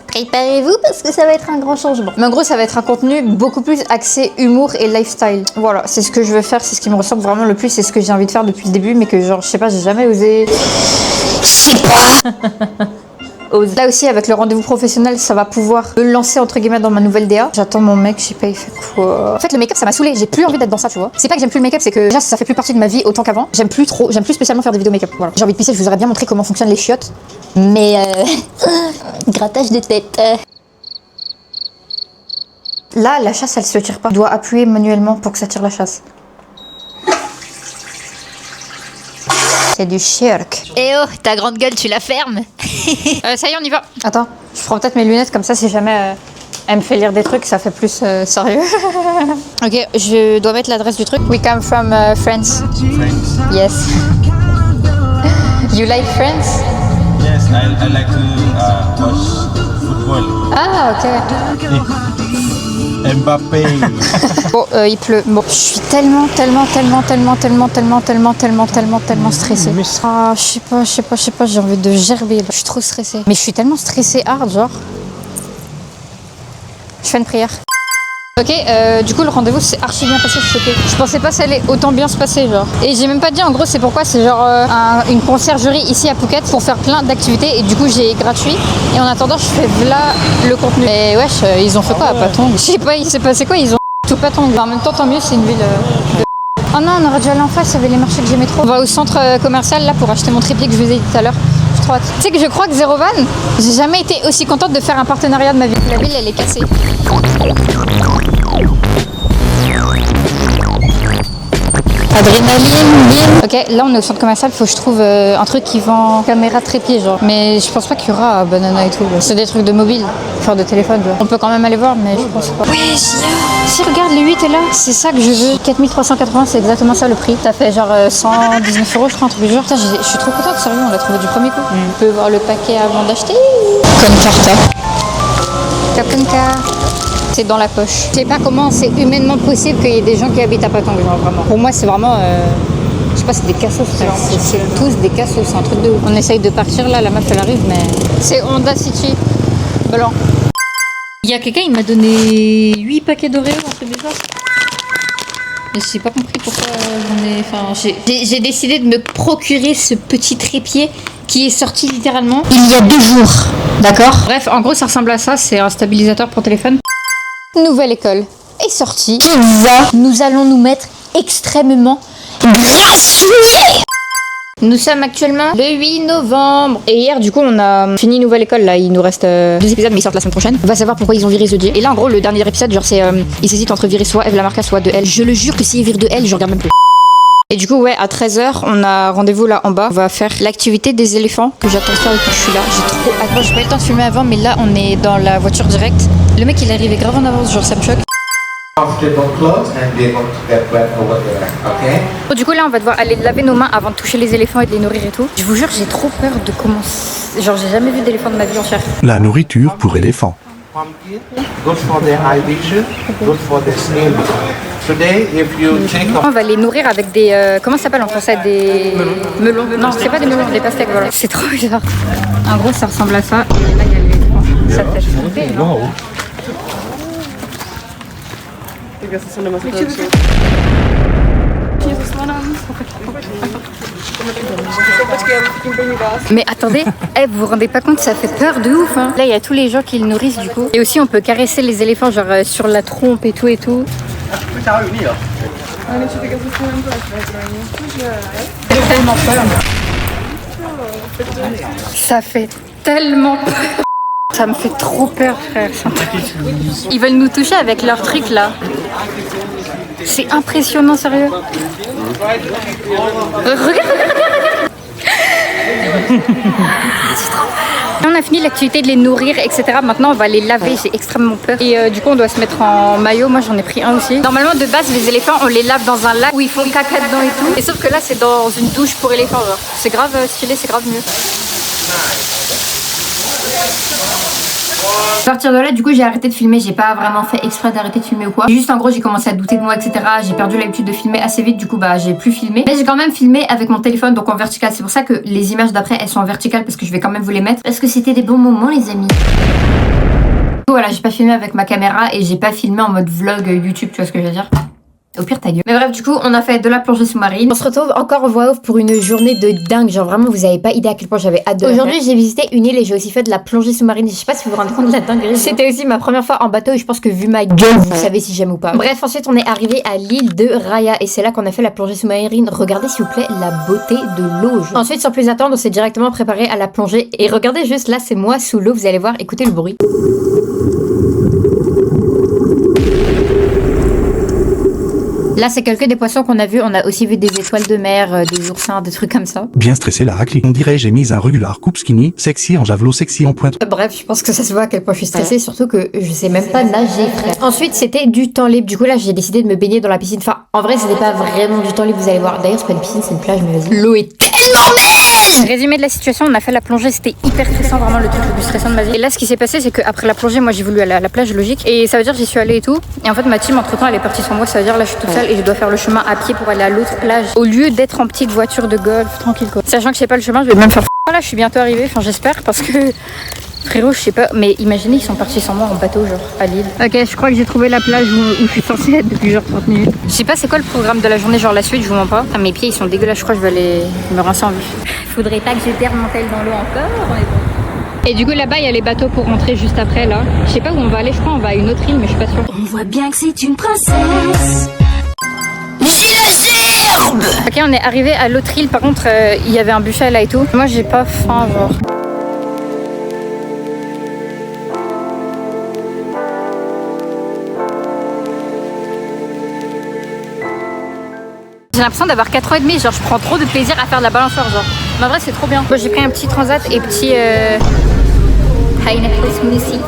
Préparez-vous parce que ça va être un grand changement. Mais en gros, ça va être un contenu beaucoup plus axé humour et lifestyle. Voilà, c'est ce que je veux faire, c'est ce qui me ressemble vraiment le plus, c'est ce que j'ai envie de faire depuis le début, mais que genre, je sais pas, j'ai jamais osé. Je sais pas. Là aussi, avec le rendez-vous professionnel, ça va pouvoir me lancer entre guillemets dans ma nouvelle DA. J'attends mon mec, je sais pas, il fait quoi. En fait, le make-up, ça m'a saoulé. J'ai plus envie d'être dans ça, tu vois. C'est pas que j'aime plus le make-up, c'est que déjà, ça fait plus partie de ma vie autant qu'avant. J'aime plus spécialement faire des vidéos make-up. Voilà. J'ai envie de pisser, je vous aurais bien montré comment fonctionnent les chiottes. Mais grattage de tête. Là, la chasse, elle se tire pas. Je dois appuyer manuellement pour que ça tire la chasse. C'est du shirk. Eh oh, ta grande gueule, tu la fermes. Ça y est, on y va. Attends, je prends peut-être mes lunettes comme ça si jamais elle me fait lire des trucs, ça fait plus sérieux. Ok, je dois mettre l'adresse du truc. We come from France. Friends. Yes. You like France? Yes, I like to watch football. Ah, ok. Mbappé. Bon, il pleut. Bon, je suis tellement stressée. Ah, je sais pas, j'ai envie de gerber. Je suis trop stressée. Mais je suis tellement stressée hard, genre. Je fais une prière. Ok, du coup le rendez-vous s'est archi bien passé, je suis choquée. Je pensais pas que ça allait autant bien se passer, genre. Et j'ai même pas dit en gros c'est pourquoi, c'est genre une conciergerie ici à Phuket pour faire plein d'activités et du coup j'ai gratuit. Et en attendant je fais v'là le contenu. Mais wesh, ils ont fait quoi à Patong? Je sais pas, il s'est passé quoi, ils ont tout Patong. En même temps tant mieux, c'est une ville de... Oh non, on aurait dû aller en face, il y avait les marchés que j'aimais trop. On va au centre commercial là pour acheter mon trépied que je vous ai dit tout à l'heure. J'ai trop hâte. Tu sais que je crois que Zerovan, j'ai jamais été aussi contente de faire un partenariat de ma vie. La ville elle est cassée. Adrénaline. Ok, là on est au centre commercial, faut que je trouve un truc qui vend caméra trépied genre. Mais je pense pas qu'il y aura Banana et tout. C'est des trucs de mobile, faire de téléphone genre. On peut quand même aller voir mais je pense pas. Ouais, si regarde le 8 est là, c'est ça que je veux. 4380, c'est exactement ça le prix. Ça fait genre 119 € je crois, un truc du genre. Putain, je suis trop contente, sérieux, on l'a trouvé du premier coup. On peut voir le paquet avant d'acheter. Comme Carta. Kapunka. C'est dans la poche. Je sais pas comment c'est humainement possible qu'il y ait des gens qui habitent à Patong, genre vraiment. Pour moi, c'est vraiment. Je sais pas, c'est des cassos, c'est tous des cassos, c'est un truc de ouf. On essaye de partir là, la meuf elle arrive, mais. C'est Honda City blanc. Il y a quelqu'un, il m'a donné 8 paquets d'Oreo, un truc du genre. Mais j'ai pas compris pourquoi j'en ai. Enfin, j'ai décidé de me procurer ce petit trépied qui est sorti littéralement il y a 2 jours. D'accord? Bref, en gros, ça ressemble à ça, c'est un stabilisateur pour téléphone. Nouvelle école est sortie. Nous allons nous mettre extrêmement gracieux. Nous sommes actuellement le 8 novembre. Et hier, du coup, on a fini nouvelle école. Là, il nous reste 2 épisodes, mais ils sortent la semaine prochaine. On va savoir pourquoi ils ont viré The J. Et là, en gros, le dernier épisode, genre, c'est. Ils hésitent entre virer soit Eve Lamarca, soit de elle. Je le jure que s'ils virent de elle, je regarde même plus. Et du coup, ouais, à 13h, on a rendez-vous là en bas. On va faire l'activité des éléphants que j'attends de faire depuis que je suis là. J'ai trop hâte. Bon, j'ai pas eu le temps de filmer avant, mais là, on est dans la voiture directe. Le mec, il est arrivé grave en avance, genre ça me choque. Bon, du coup, là, on va devoir aller laver nos mains avant de toucher les éléphants et de les nourrir et tout. Je vous jure, j'ai trop peur de commencer. Genre, j'ai jamais vu d'éléphant de ma vie entière. La nourriture pour éléphants. Good for their eye vision, good for their skin. Today, if you take On va les nourrir avec des... comment ça s'appelle en français? Des... melons. Non, c'est pas des melons, des pastèques, voilà. C'est trop bizarre. En gros, ça ressemble à ça. Et là, il y a sa tête. Mais attendez, vous vous rendez pas compte, ça fait peur de ouf hein. Là il y a tous les gens qui le nourrissent du coup. Et aussi on peut caresser les éléphants genre sur la trompe et tout et tout. Tellement peur. Ça fait tellement peur. Ça me fait trop peur frère. Ils veulent nous toucher avec leur truc là. C'est impressionnant, sérieux. Regarde. On a fini l'activité de les nourrir, etc. Maintenant, on va les laver. J'ai extrêmement peur. Et du coup, on doit se mettre en maillot. Moi, j'en ai pris un aussi. Normalement, de base, les éléphants, on les lave dans un lac où ils font caca dedans et tout. Et sauf que là, c'est dans une douche pour éléphants. C'est grave stylé, c'est grave mieux. À partir de là, du coup, j'ai arrêté de filmer. J'ai pas vraiment fait exprès d'arrêter de filmer ou quoi. Juste en gros, j'ai commencé à douter de moi, etc. J'ai perdu l'habitude de filmer assez vite. Du coup, bah, j'ai plus filmé. Mais j'ai quand même filmé avec mon téléphone, donc en vertical. C'est pour ça que les images d'après, elles sont en vertical parce que je vais quand même vous les mettre. Parce que c'était des bons moments, les amis. Voilà, j'ai pas filmé avec ma caméra et j'ai pas filmé en mode vlog YouTube, tu vois ce que je veux dire. Au pire ta gueule. Mais bref, du coup, on a fait de la plongée sous-marine. On se retrouve encore en voix off pour une journée de dingue. Genre vraiment, vous avez pas idée à quel point j'avais hâte de. Aujourd'hui, j'ai visité une île et j'ai aussi fait de la plongée sous-marine. Je sais pas si vous vous rendez compte de la dinguerie. C'était aussi ma première fois en bateau et je pense que vu ma gueule, vous savez si j'aime ou pas. Bref, ensuite, on est arrivé à l'île de Raya et c'est là qu'on a fait la plongée sous-marine. Regardez s'il vous plaît la beauté de l'eau. Ensuite, sans plus attendre, on s'est directement préparé à la plongée et regardez juste là, c'est moi sous l'eau. Vous allez voir, écoutez le bruit. Là, c'est quelques des poissons qu'on a vus. On a aussi vu des étoiles de mer, des oursins, des trucs comme ça. Bien stressé la raclée. On dirait j'ai mis un regular coupe skinny, sexy en javelot, sexy en pointe. Bref, je pense que ça se voit à quel point je suis stressée, surtout que je sais même pas nager, frère. Ensuite, c'était du temps libre. Du coup, là, j'ai décidé de me baigner dans la piscine. Enfin, en vrai, c'était pas vraiment du temps libre, vous allez voir. D'ailleurs, c'est pas une piscine, c'est une plage, mais vas-y. L'eau est tellement neige! Résumé de la situation, on a fait la plongée, c'était hyper stressant, vraiment le truc le plus stressant de ma vie. Et là, ce qui s'est passé, c'est qu'après la plongée, moi j'ai voulu aller à la plage, logique. Et ça veut dire j'y suis allée et tout. Et en fait, ma team, entre temps, elle est partie sans moi. Ça veut dire là, je suis toute seule et je dois faire le chemin à pied pour aller à l'autre plage. Au lieu d'être en petite voiture de golf, tranquille quoi. Sachant que je sais pas le chemin, je vais même faire. Là, je suis bientôt arrivée, enfin, j'espère, parce que. Frérot, je sais pas, mais imaginez ils sont partis sans moi en bateau, genre à Lille. Ok, je crois que j'ai trouvé la plage où je suis censée être depuis genre 30 minutes. Je sais pas c'est quoi le programme de la journée, genre la suite, je vous mens pas. Ah, mes pieds ils sont dégueulasses, je crois que je vais aller me rincer en vif. Faudrait pas que je perde mon tel dans l'eau encore, mais bon. Et du coup là-bas il y a les bateaux pour rentrer juste après là. Je sais pas où on va aller, je crois on va à une autre île, mais je suis pas sûre. On voit bien que c'est une princesse. Ok, on est arrivé à l'autre île, par contre il y avait un buffet là et tout. Moi j'ai pas faim genre. J'ai l'impression d'avoir 4 ans et demi, genre je prends trop de plaisir à faire de la balançoire genre. Mais en vrai c'est trop bien. Moi j'ai pris un petit transat et petit pineapple smoothie.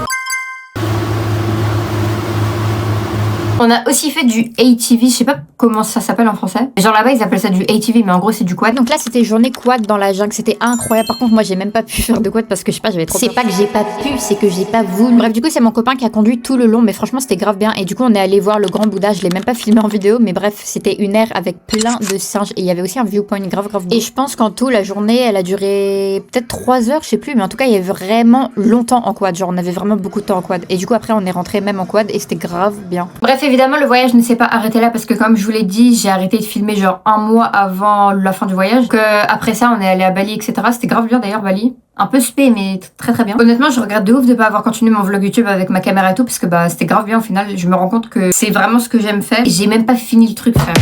On a aussi fait du ATV, je sais pas comment ça s'appelle en français. Genre là-bas ils appellent ça du ATV, mais en gros c'est du quad. Donc là c'était journée quad dans la jungle, c'était incroyable. Par contre moi j'ai même pas pu faire de quad parce que je sais pas, j'avais trop peur. C'est pas que j'ai pas pu, c'est que j'ai pas voulu. Bref, du coup c'est mon copain qui a conduit tout le long, mais franchement c'était grave bien. Et du coup on est allé voir le Grand Bouddha, je l'ai même pas filmé en vidéo, mais bref c'était une aire avec plein de singes et il y avait aussi un viewpoint grave beau. Et je pense qu'en tout la journée elle a duré peut-être 3 heures, je sais plus, mais en tout cas il y avait vraiment longtemps en quad, genre on avait vraiment beaucoup de temps en quad. Et du coup après on est rentré même en quad et c'était grave bien. Bref, évidemment le voyage ne s'est pas arrêté là parce que comme je vous l'ai dit, j'ai arrêté de filmer genre un mois avant la fin du voyage. Que après ça on est allé à Bali, etc. C'était grave bien d'ailleurs Bali. Un peu spé mais très très bien. Honnêtement je regrette de ouf de pas avoir continué mon vlog YouTube avec ma caméra et tout parce que bah c'était grave bien au final. Je me rends compte que c'est vraiment ce que j'aime faire et j'ai même pas fini le truc frère.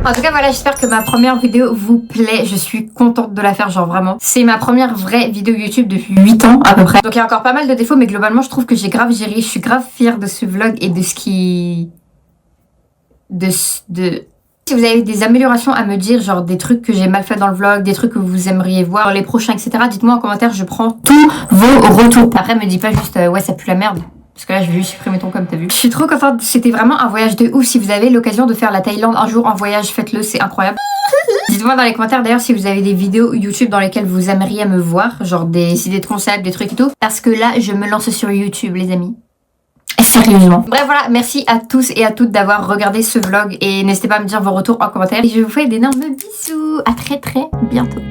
En tout cas voilà, j'espère que ma première vidéo vous plaît, je suis contente de la faire genre vraiment. C'est ma première vraie vidéo YouTube depuis 8 ans à peu près. Donc il y a encore pas mal de défauts mais globalement je trouve que j'ai grave géré, je suis grave fière de ce vlog et de ce qui... Si vous avez des améliorations à me dire, genre des trucs que j'ai mal fait dans le vlog, des trucs que vous aimeriez voir, les prochains etc, dites-moi en commentaire, je prends tous vos retours. Après me dis pas juste ouais ça pue la merde. Parce que là, je vais juste supprimer ton comme t'as vu. Je suis trop contente. C'était vraiment un voyage de ouf. Si vous avez l'occasion de faire la Thaïlande un jour en voyage, faites-le. C'est incroyable. Dites-moi dans les commentaires d'ailleurs si vous avez des vidéos YouTube dans lesquelles vous aimeriez me voir. Genre des idées de concept, des trucs et tout. Parce que là, je me lance sur YouTube, les amis. Sérieusement. Bref, voilà, merci à tous et à toutes d'avoir regardé ce vlog et n'hésitez pas à me dire vos retours en commentaire. Et je vous fais d'énormes bisous. À très très bientôt.